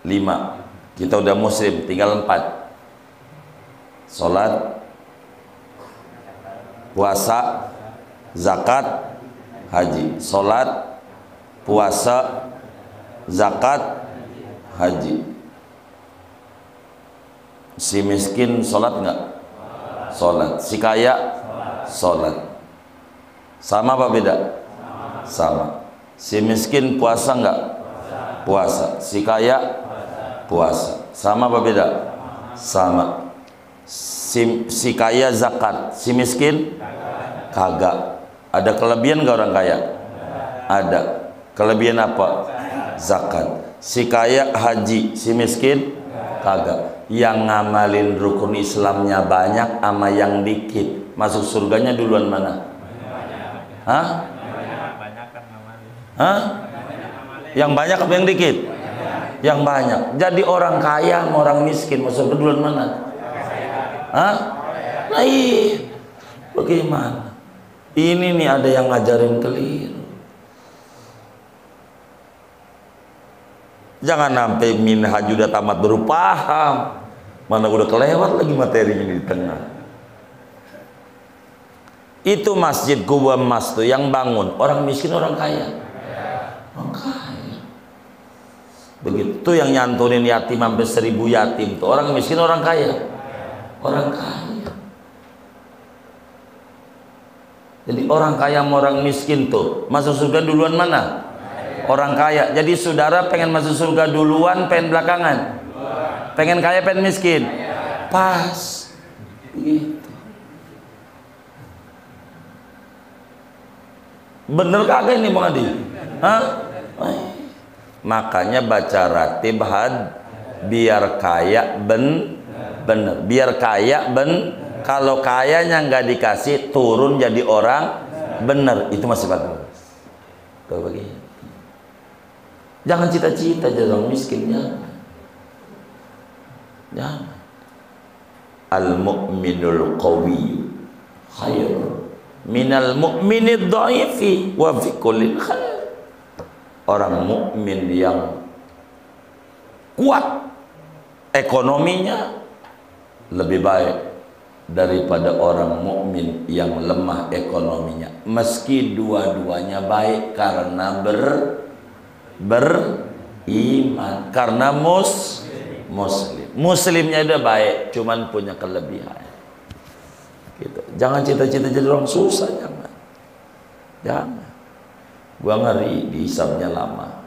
5, kita udah muslim, tinggal 4. Sholat, puasa, zakat, haji. Sholat, puasa, zakat, haji. Si miskin sholat nggak? Sholat. Si kaya sholat. Sama apa beda? Sama. Si miskin puasa nggak? Puasa. Si kaya puasa. Sama apa beda? Sama. Si kaya zakat, si miskin kagak. Ada kelebihan nggak orang kaya? Ada. Kelebihan apa? Zakat. Si kaya haji, si miskin kagak. Yang ngamalin rukun Islamnya banyak sama yang dikit, masuk surganya duluan mana? Hah? Hah? Yang banyak apa yang dikit? Yang banyak. Jadi orang kaya sama orang miskin masuk duluan mana? Hah? Nah iya. Bagaimana? Ini nih ada yang ngajarin keliru. Jangan sampai minhaj udah tamat baru paham, mana udah kelewat lagi materinya di tengah. Itu masjid Kubah Emas tuh yang bangun orang miskin orang kaya. Orang kaya. Begitu yang nyantunin yatim sampai 1000 yatim tuh orang miskin orang kaya. Orang kaya. Jadi orang kaya sama orang miskin tuh masuk surga duluan mana? Orang kaya. Jadi saudara pengen masuk surga duluan, pengen belakangan? Pengen kaya, pengen miskin? Pas. Gitu. Bener kagak ini Bang Adi? Hah? Makanya baca ratib biar kaya bener. Biar kaya kalau kayanya nggak dikasih turun jadi orang bener, itu masih bagus. Tuh begini. Jangan cita-cita jadi orang miskinnya. Jangan. Al-mu'minul qawiyyu khair minal mu'minid dha'ifi wa fi kulli khair. Orang mukmin yang kuat ekonominya lebih baik daripada orang mukmin yang lemah ekonominya, meski dua-duanya baik karena beriman, karena muslimnya udah baik, cuman punya kelebihan gitu. Jangan cita-cita jadi orang susah, jangan. Gua ngeri dihisabnya lama,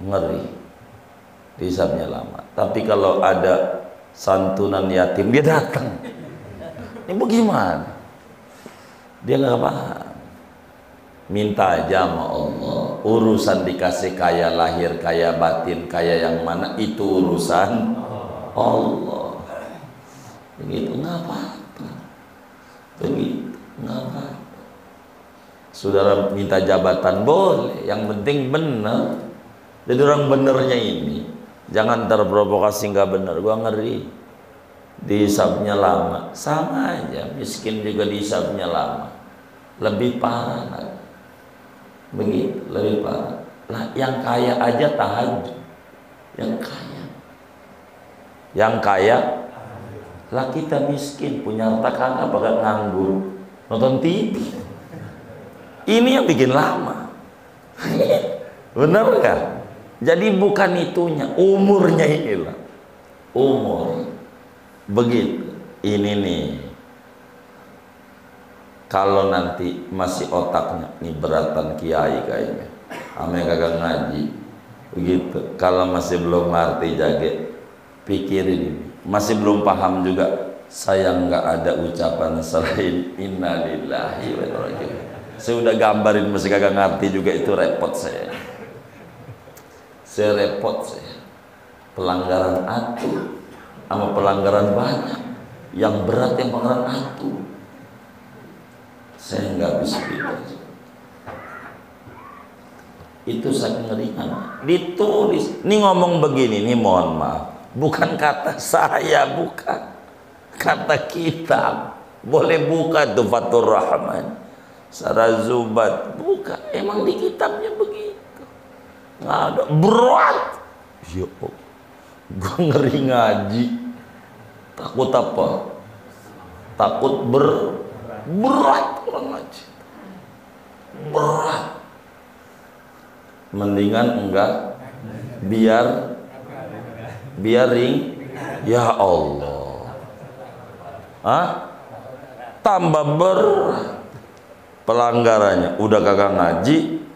ngeri dihisabnya lama. Tapi kalau ada santunan yatim dia datang, ini bagaimana? Dia nggak paham. minta aja sama Allah. Urusan dikasih kaya lahir, kaya batin, kaya yang mana, itu urusan Allah. Begitu, nggak apa-apa. Begitu, nggak apa-apa. Saudara minta jabatan boleh, yang penting benar. Jadi orang benernya ini jangan terprovokasi nggak benar. Gua ngeri dihisabnya lama, sama aja miskin juga dihisabnya lama, lebih parah lagi. Begitu, lebih parah. Nah, yang kaya aja tahajud, yang kaya lah. Kita miskin punya harta kagak, bakal nganggur nonton TV. Ini yang bikin lama. Benar gak? Jadi bukan itunya, umurnya inilah. Umur. Begitu. Ini nih. Kalau nanti masih otaknya nih beratan kiai kayaknya. Ame kagak ngaji. Begitu. Kalau masih belum ngerti jaga, pikirin ini. Masih belum paham juga, saya nggak ada ucapan selain innalillahi wa inna ilaihi raji'un. Saya udah gambarin masih kagak ngerti juga, itu repot saya. Saya repot saya. Pelanggaran atu sama pelanggaran banyak. Yang berat yang pelanggaran atu. Saya nggak bisa pikir. Itu saking ngerinya. Ditulis. Ini ngomong begini, ini mohon maaf. Bukan kata saya, bukan. Kata kitab. Boleh buka tuh Fathur Rahman. Sarah Zubat, bukan, emang di kitabnya begitu. Nggak ada, berat. Yo, gua ngeri ngaji. Takut apa? Takut berat orang ngaji. Berat. Mendingan enggak, biar ring. Ya Allah. Hah? Tambah berat. Pelanggarannya udah kagak ngaji,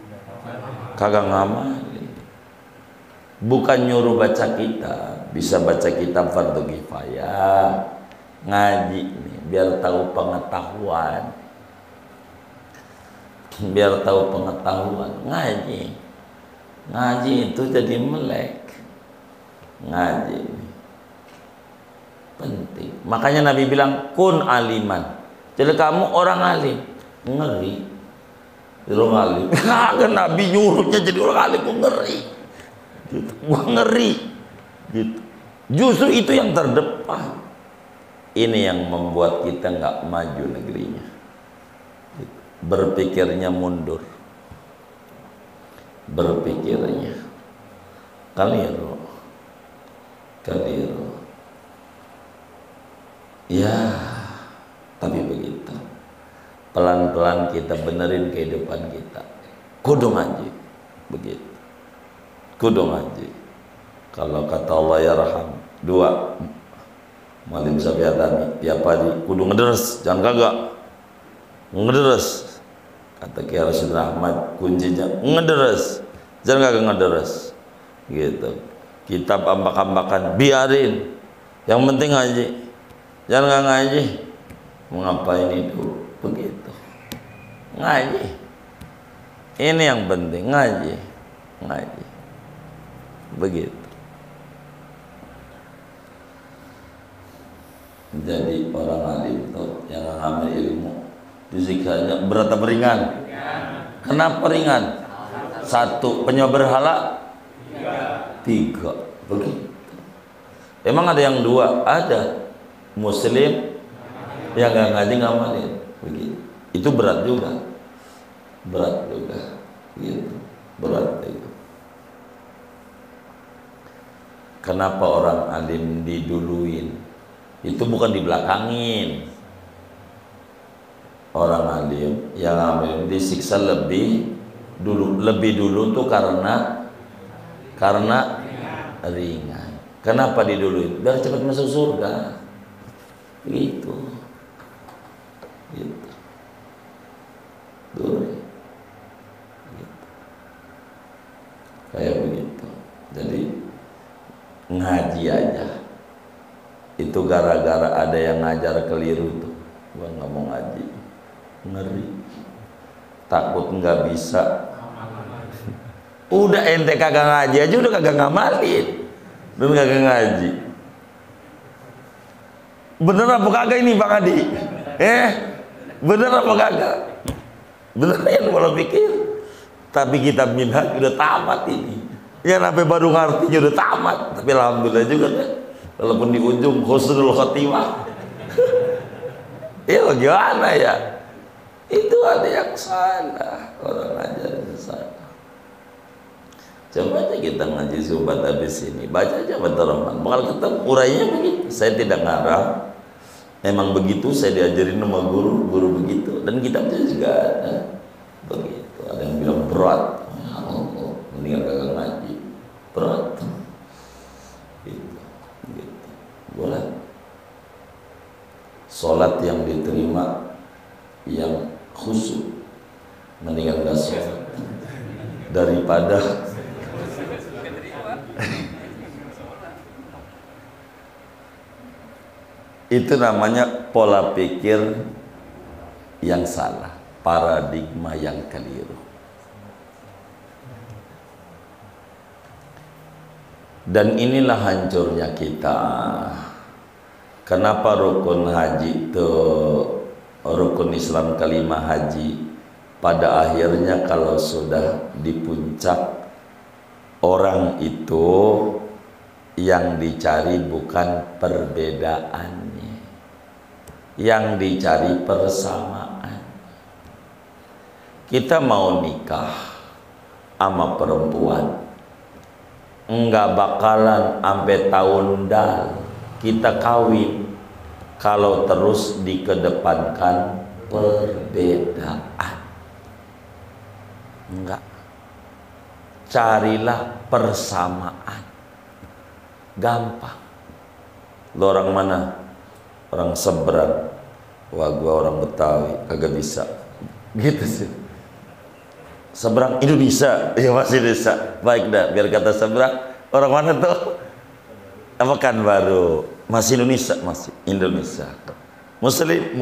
kagak ngamalin. Bukan nyuruh baca kitab, bisa baca kitab fardu kifayah, ngaji nih biar tahu pengetahuan, ngaji itu jadi melek. Ngaji nih penting. Makanya Nabi bilang kun aliman, jadi kamu orang alim. Ngeri orang alim. Kagak Nabi nyuruhnya jadi orang alim, gua ngeri gitu. Gua ngeri gitu. Justru itu yang terdepan. Ini yang membuat kita nggak maju negerinya gitu. Berpikirnya mundur, berpikirnya keliru ya. Tapi begitu, pelan-pelan kita benerin kehidupan kita. Kudu ngaji, begitu. Kudu ngaji. Kalau kata Allah ya raham, dua Malim Sabiatani tiap pagi kudu ngederes, jangan kagak ngederes. Kata Kiai Rasid Ahmad kuncinya ngederes, jangan kagak ngederes gitu. Kitab ambak-ambakan biarin, yang penting ngaji. Jangan kagak ngaji, mau ngapain itu? Begitu. Ngaji, ini yang penting, ngaji begitu. Jadi orang alim itu yang ngambil ilmu disiksanya berat atau ringan? Kenapa ringan? Satu, penyembah berhala. Tiga, begitu. Emang ada yang dua? Ada. Muslim yang nggak ngaji ngamalin, begitu. Itu berat juga, gitu. Berat itu. Kenapa orang alim diduluin? Itu bukan dibelakangin. Orang alim yang alim disiksa lebih dulu tuh karena ringan. Kenapa diduluin? Biar cepat masuk surga. Gitu. Dulu. Gitu. Kayak begitu. Jadi ngaji aja. Itu gara-gara ada yang ngajar keliru tuh. Gua nggak mau ngaji. Ngeri. takut nggak bisa. Udah ente kagak ngaji aja udah kagak ngamalin, udah kagak ngaji. Bener apa kagak ini Bang Adi? Bener apa kagak? Bener ya kalau pikir. Tapi kitab Minhaj udah tamat ini. Ya sampai baru ngartinya udah tamat. Tapi alhamdulillah juga deh. Walaupun di ujung husnul khotimah. Ya bagaimana ya? Itu ada yang salah. Orang ajar yang salah. Coba aja kita ngaji Subat habis ini. Baca aja Fathur-Rahman. Bakal ketemu urainya begitu. Saya tidak ngarang. Memang begitu saya diajarin sama guru begitu. Dan kitabnya juga ada begitu. Ada yang bilang berat. Mendingan kagak ngaji. Berat. Gitu. Boleh. Sholat yang diterima yang khusyuk mendingan gak sholat daripada itu namanya pola pikir yang salah, paradigma yang keliru. Dan inilah hancurnya kita. Kenapa rukun haji itu, rukun Islam kalimah haji, pada akhirnya kalau sudah di puncak, orang itu yang dicari bukan perbedaannya, yang dicari persamaan. Kita mau nikah sama perempuan, enggak bakalan sampai tahun dal kita kawin kalau terus dikedepankan perbedaan. Enggak. Carilah persamaan. Gampang. Lo orang mana? Orang seberang. Wah, gua orang Betawi, kagak bisa. Gitu sih. Seberang Indonesia, ya masih bisa. Baik dah, biar kata seberang. Orang mana tuh? Pekan Baru, masih Indonesia, masih Indonesia. Muslim,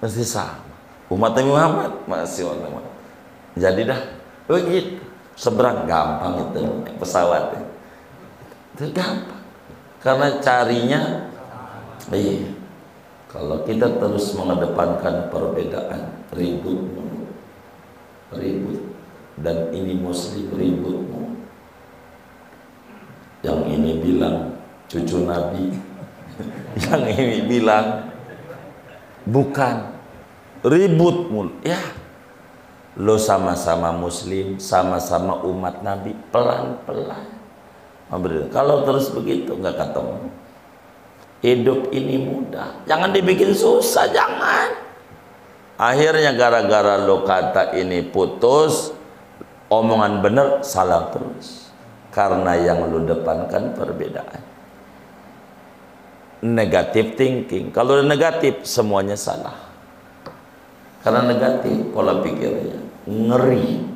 masih sama. Umat Nabi Muhammad masih umat Muhammad. Jadi dah begitu. Seberang gampang itu pesawat. Itu gampang. Karena carinya, iya. Kalau kita terus mengedepankan perbedaan, ribut, dan ini Muslim ribut. Yang ini bilang cucu Nabi, yang ini bilang bukan, ribut mulu. Ya, lo sama-sama Muslim, sama-sama umat Nabi, pelan-pelan. Kalau terus begitu nggak ketemu. Hidup ini mudah, jangan dibikin susah, jangan. Akhirnya gara-gara lo kata ini putus, omongan bener salah terus. Karena yang lu depankan perbedaan. Negative thinking. Kalau negatif semuanya salah. Karena negatif pola pikirnya ngeri.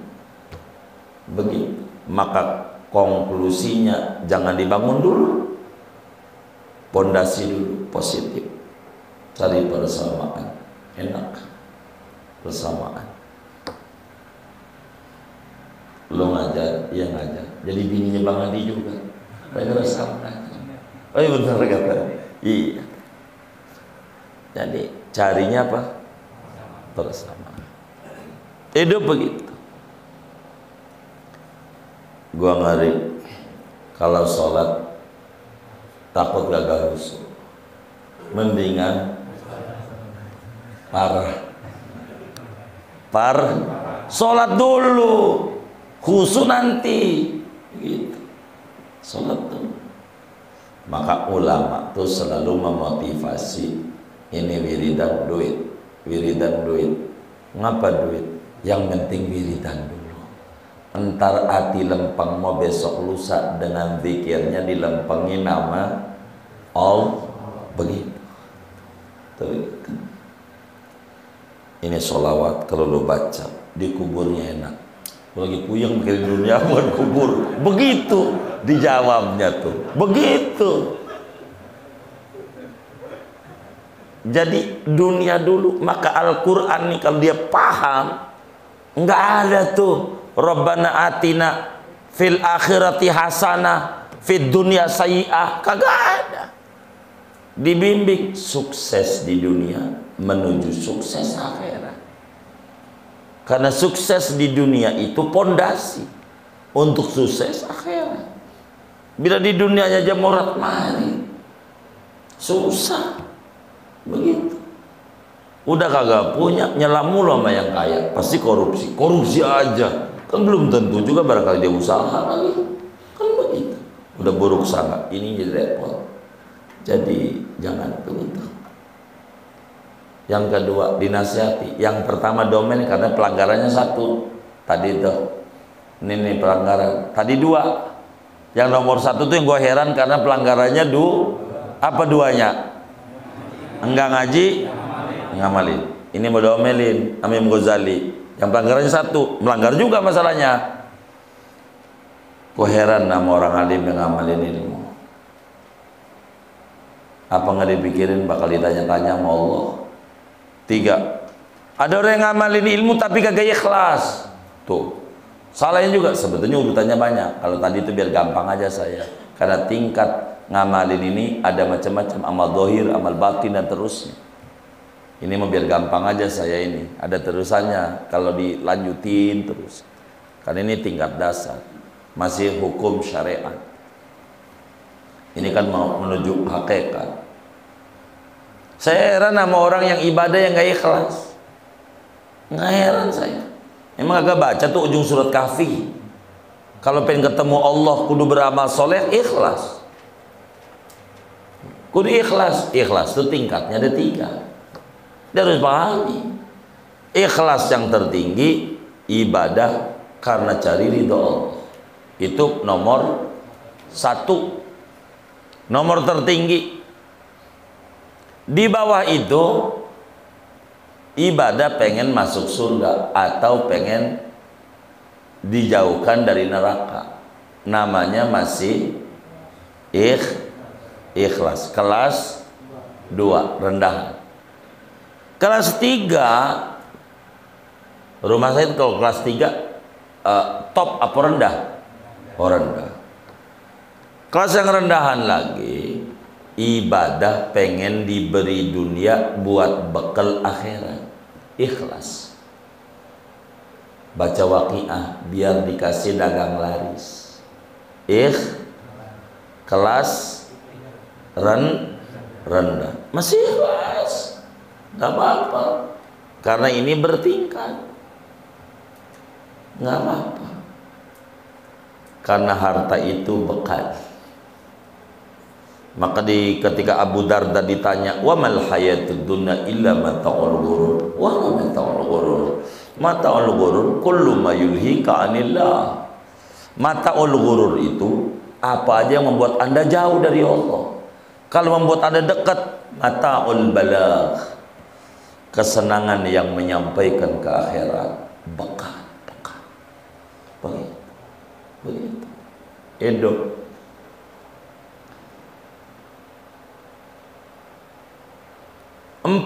Begitu. Maka konklusinya jangan dibangun dulu. Pondasi dulu positif. Cari persamaan. Enak. Persamaan. Lo ngajar, iya ngajar. Jadi bininya Bang Adi juga. Mereka sama. Oh iya benar kata. Iya. Jadi carinya apa? Persamaan. Hidup begitu. Gua ngeri kalau sholat takut gagal khusyuk. Mendingan sholat dulu. Khusyuk nanti gitu. Sholat tuh. Maka ulama tuh selalu memotivasi ini wiridan duit. Ngapa duit? Yang penting wiridan dulu. Entar hati lempeng mau besok lusa dengan zikirnya dilempengin nama all begitu. Ini sholawat kalau lo baca di kuburnya enak. Lagi puyeng mikirin dunia bukan kubur. Begitu dijawabnya tuh. Begitu. Jadi dunia dulu. Maka Al-Quran nih kalau dia paham, nggak ada tuh Rabbana atina fil akhirati hasanah fid dunya sayyi'ah, kagak ada. Dibimbing sukses di dunia menuju sukses akhirat. Karena sukses di dunia itu pondasi untuk sukses akhirat. Bila di dunianya aja morat marit, susah begitu. Udah kagak punya, nyela mulu sama yang kaya, pasti korupsi, korupsi aja. Kan belum tentu juga barangkali dia usaha lagi, kan begitu. Udah buruk sangat, ini jadi repot. Jadi jangan begitu. Yang kedua, dinasihati. Yang pertama domain, karena pelanggarannya satu. Tadi itu, ini pelanggaran. Tadi dua. Yang nomor satu tuh yang gue heran karena pelanggarannya apa duanya? Enggak ngaji, ngamalin. Ini mau domelin Imam Ghazali. Yang pelanggarannya satu, melanggar juga masalahnya. Gue heran sama orang alim yang ngamalin ilmu. Apa nggak dipikirin bakal ditanya-tanya sama Allah? 3, ada orang yang ngamalin ilmu tapi kagak ikhlas. Tuh, salahnya juga. Sebetulnya urutannya banyak. Kalau tadi itu biar gampang aja saya. Karena tingkat ngamalin ini ada macam-macam, amal zahir, amal batin dan terusnya. Ini mau biar gampang aja saya ini. Ada terusannya kalau dilanjutin terus. Karena ini tingkat dasar. Masih hukum syariat. Ini kan mau menuju hakikat. Saya heran sama orang yang ibadah yang gak ikhlas. Nggak heran saya. Emang agak baca tuh ujung surat Kahfi. Kalau pengen ketemu Allah kudu beramal soleh, ikhlas. Kudu ikhlas. Ikhlas itu tingkatnya ada 3. Dia harus pahami. Ikhlas yang tertinggi, ibadah karena cari ridho Allah. Itu nomor 1. Nomor tertinggi. Di bawah itu ibadah pengen masuk surga atau pengen dijauhkan dari neraka. Namanya masih ikhlas. Kelas 2, rendahan. Kelas 3, rumah saya kalau kelas 3 top apa rendah? Oh, rendah. Kelas yang rendahan lagi, ibadah pengen diberi dunia buat bekal akhirat. Ikhlas. Baca Waqiah biar dikasih dagang laris. Kelas rendah. Masih ikhlas. Gak apa-apa. Karena ini bertingkat. Gak apa-apa. Karena harta itu bekal. Maka ketika Abu Darda ditanya, wa mal hayatud dunya illa mata'ul ghurur. Wa ma mata'ul ghurur. Mata'ul ghurur kullu ma yulhika anillah. Mata'ul ghurur itu apa aja yang membuat Anda jauh dari Allah. Kalau membuat Anda dekat, mata'ul balagh. Kesenangan yang menyampaikan ke akhirat. Bekal. Begitu. Hidup. 4,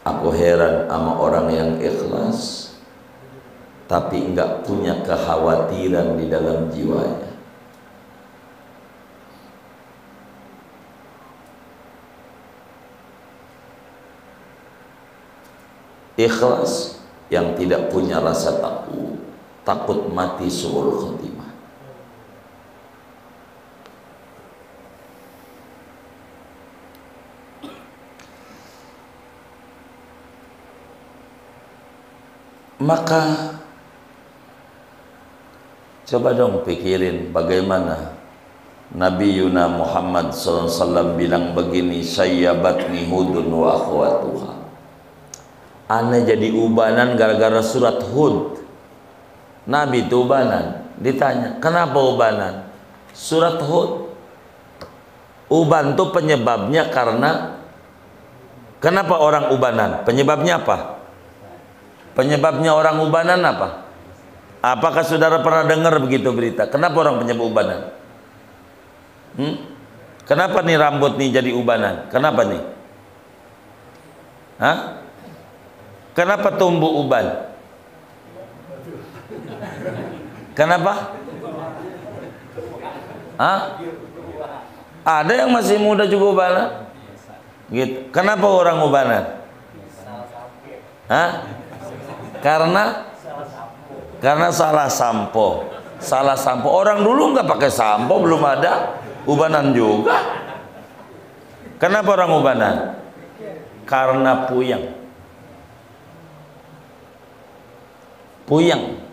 aku heran sama orang yang ikhlas tapi enggak punya kekhawatiran di dalam jiwanya. Ikhlas yang tidak punya rasa takut mati su'ul khotimah. Maka coba dong pikirin bagaimana Nabi Yuna Muhammad SAW bilang begini, sayyabatni hudun wa akhwatuha. Ana jadi ubanan gara-gara surat Hud. Nabi itu ubanan. Ditanya, kenapa ubanan? Surat Hud. Uban itu penyebabnya karena, kenapa orang ubanan? Penyebabnya apa? Penyebabnya orang ubanan apa? Apakah saudara pernah dengar begitu berita? Kenapa orang penyebab ubanan? Kenapa nih rambut nih jadi ubanan? Kenapa nih? Hah? Kenapa tumbuh uban? Kenapa? Hah? Ada yang masih muda juga ubanan? Gitu. Kenapa orang ubanan? Hah? Karena salah sampo. Salah sampo. Orang dulu nggak pakai sampo, belum ada ubanan juga. Kenapa orang ubanan? Karena puyeng. Puyeng.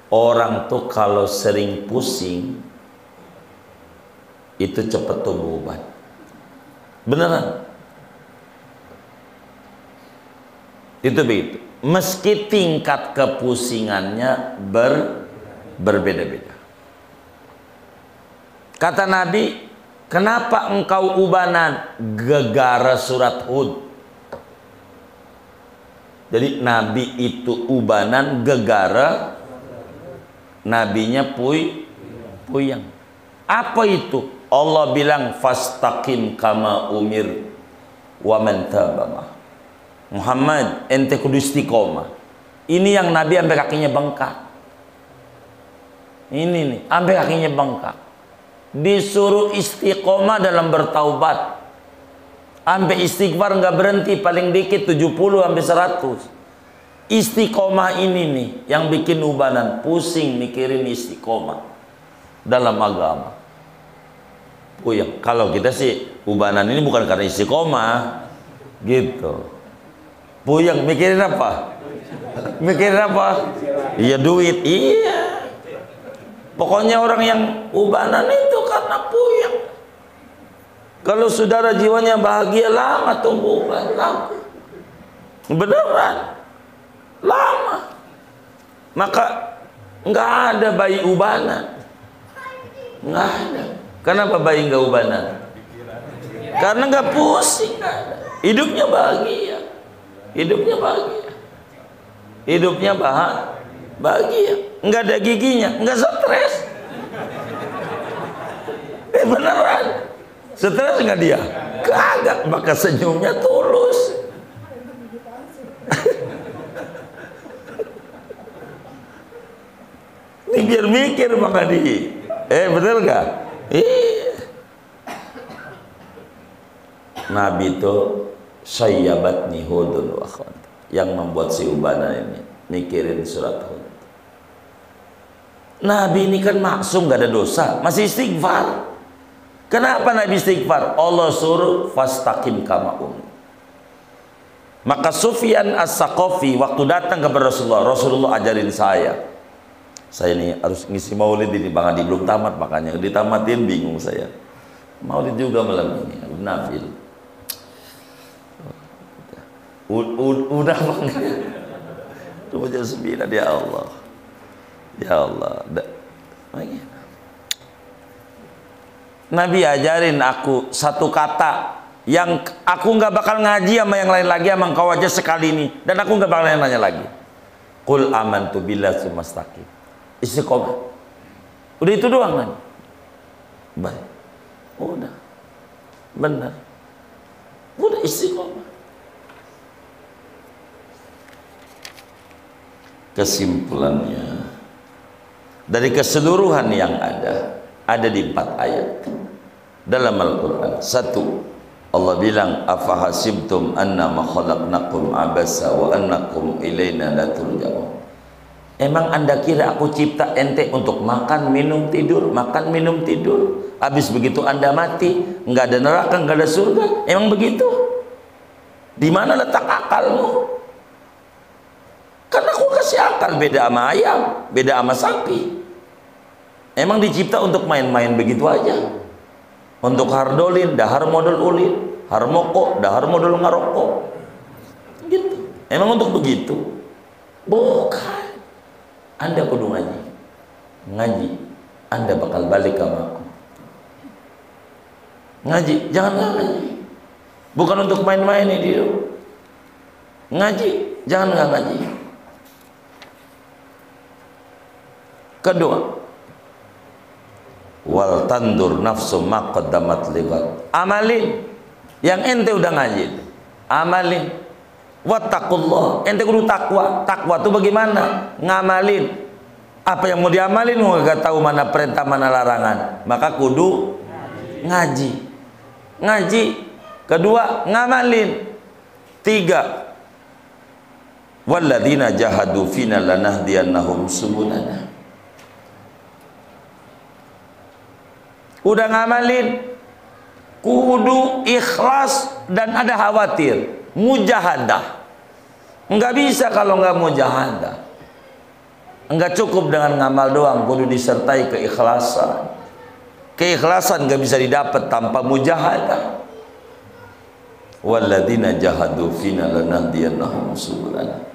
Orang tuh kalau sering pusing itu cepat tumbuh uban. Beneran. Itu begitu. Meski tingkat kepusingannya berbeda-beda. Kata Nabi, kenapa engkau ubanan? Gegara surat Hud. Jadi Nabi itu ubanan gegara, nabinya puyeng. Apa itu? Allah bilang fastaqim kama umir wa man tabama. Muhammad, ente kudu istiqomah. Ini yang Nabi sampai kakinya bengkak. Ini nih, sampai kakinya bengkak. Disuruh istiqomah dalam bertaubat. Sampai istighfar nggak berhenti, paling dikit 70 sampai 100. Istiqomah ini nih yang bikin ubanan, pusing mikirin istiqomah dalam agama. Puyeng. Kalau kita sih ubanan ini bukan karena istiqomah, gitu. Puyeng mikirin apa? Mikirin apa? Iya duit, iya. Pokoknya orang yang ubanan itu karena puyeng. Kalau saudara jiwanya bahagia, lama tumbuh uban, lama. Beneran, lama. Maka nggak ada bayi ubanan, nggak ada. Kenapa bayi nggak ubanan? Karena nggak pusing, nggak ada. Hidupnya bahagia, hidupnya bahagia, hidupnya bahagia. Nggak ada giginya, nggak stres. Beneran. Stres nggak dia? Kagak, maka senyumnya tulus. Ini biar mikir Bang Adi. Bener nggak? Nabi itu sayyabatni hudun wa akhwat. Yang membuat si ubanan ini mikirin surat Hud. Nabi ini kan maksum, nggak ada dosa, masih istighfar. Kenapa Nabi istighfar? Allah suruh fastaqim kama umir. Maka Sufyan As-Saqafi waktu datang kepada Rasulullah, Rasulullah ajarin saya ini harus ngisi maulid ini, Bang Adi belum tamat, makanya ditamatin bingung saya. Maulid juga malam ini, Nabil. Udah Bang. Tunggu jam 9, ya Allah. Ya Allah. Nabi ajarin aku satu kata yang aku nggak bakal ngaji sama yang lain lagi, sama engkau aja sekali ini, dan aku nggak bakal nanya lagi. Qul amantu billahi tsumastaqim. Istiqomah. Udah itu doang Nabi. Baik. Udah. Benar. Udah istiqomah. Kesimpulannya, dari keseluruhan yang ada di 4 ayat dalam Al-Quran. 1, Allah bilang afahasibtum annama khalaqnakum abasa wa annakum ilaina la turja'un. Emang anda kira aku cipta ente untuk makan, minum, tidur, makan, minum, tidur, habis begitu anda mati, nggak ada neraka, nggak ada surga? Emang begitu? Di mana letak akalmu? Karena aku kasih akal, beda sama ayam, beda sama sapi. Emang dicipta untuk main-main begitu aja? Untuk hardolin, dahar modal ulin, harmoko, dahar modal ngaroko, gitu. Emang untuk begitu? Bukan. Anda kudu ngaji, Anda bakal balik sama aku. Ngaji, jangan ngaji. Bukan untuk main-main ini. Ngaji, jangan nggak ngaji. Kedua, wal tandur nafsu ma qaddamat ligat. Amalin yang ente udah ngaji, amalin. Wattaqullah, ente kudu takwa. Takwa itu bagaimana? Ngamalin apa yang mau diamalin, mau gak tahu mana perintah mana larangan, maka kudu ngaji. Ngaji. Kedua, ngamalin. Tiga, walladzina jahadu fina lanahdiyannahum subulana. Udah ngamalin, kudu ikhlas dan ada khawatir, mujahadah. Enggak bisa kalau enggak mujahadah. Enggak cukup dengan ngamal doang, kudu disertai keikhlasan. Keikhlasan enggak bisa didapat tanpa mujahadah. Walladzina jahadu fina lanahdiyannahum subulana.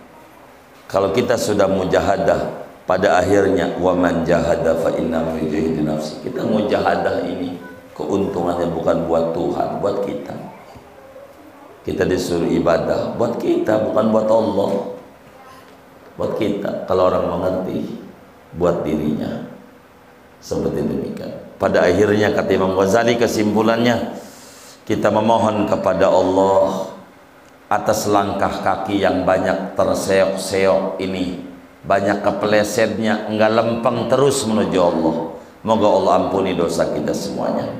Kalau kita sudah mujahadah, pada akhirnya waman jahada fa innahu yujahidu nafsi. Kita mujahadah ini keuntungannya bukan buat Tuhan, buat kita. Kita disuruh ibadah buat kita, bukan buat Allah. Buat kita. Kalau orang mengerti, buat dirinya. Seperti demikian. Pada akhirnya kata Imam Ghazali, kesimpulannya, kita memohon kepada Allah atas langkah kaki yang banyak terseok-seok ini, banyak kepelesetnya, enggak lempeng terus menuju Allah. Moga Allah ampuni dosa kita semuanya.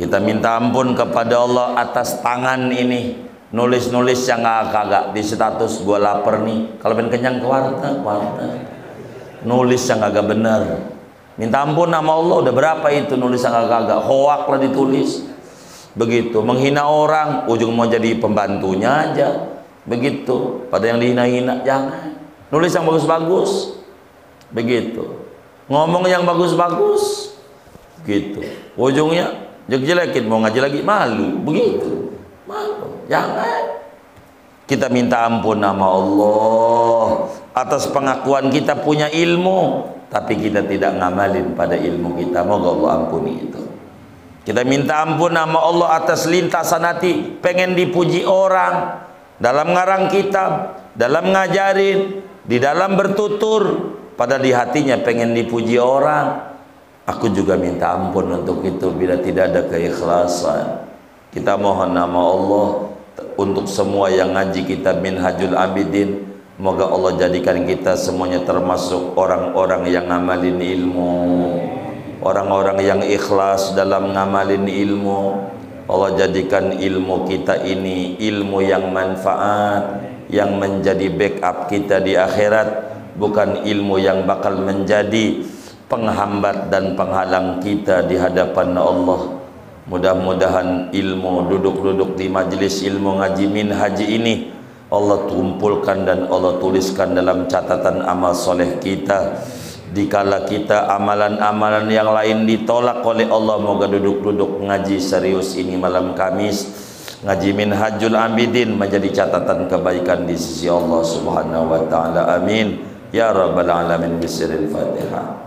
Kita minta ampun kepada Allah atas tangan ini, nulis-nulis yang kagak di status gua lapar nih, kalau pengen kenyang ke warteg, nulis yang kagak benar. Minta ampun nama Allah, udah berapa itu nulis yang kagak, hoak lah ditulis. Begitu, menghina orang, ujung mau jadi pembantunya aja. Begitu, pada yang dihina-hina, jangan. Nulis yang bagus-bagus. Begitu. Ngomong yang bagus-bagus. Gitu. Ujungnya jelek-jelekin, mau ngaji lagi malu. Begitu. Malu. Jangan. Kita minta ampun nama Allah atas pengakuan kita punya ilmu, tapi kita tidak ngamalin pada ilmu kita. Moga Allah ampuni itu. Kita minta ampun nama Allah atas lintasan hati, pengen dipuji orang dalam ngarang kitab, dalam ngajarin, di dalam bertutur, pada di hatinya pengen dipuji orang. Aku juga minta ampun untuk itu bila tidak ada keikhlasan. Kita mohon nama Allah untuk semua yang ngaji kitab Minhajul Abidin, moga Allah jadikan kita semuanya termasuk orang-orang yang ngamalin ilmu, orang-orang yang ikhlas dalam ngamalin ilmu. Allah jadikan ilmu kita ini ilmu yang manfaat, yang menjadi backup kita di akhirat, bukan ilmu yang bakal menjadi penghambat dan penghalang kita di hadapan Allah. Mudah-mudahan ilmu, duduk-duduk di majelis ilmu ngaji Minhaj ini Allah tumpulkan dan Allah tuliskan dalam catatan amal soleh kita. Dikala kita amalan-amalan yang lain ditolak oleh Allah, moga duduk-duduk ngaji serius ini malam Kamis, ngaji Minhajul Abidin menjadi catatan kebaikan di sisi Allah Subhanahu wa taala. Amin ya rabbal alamin. Bismillahirrahmanirrahim.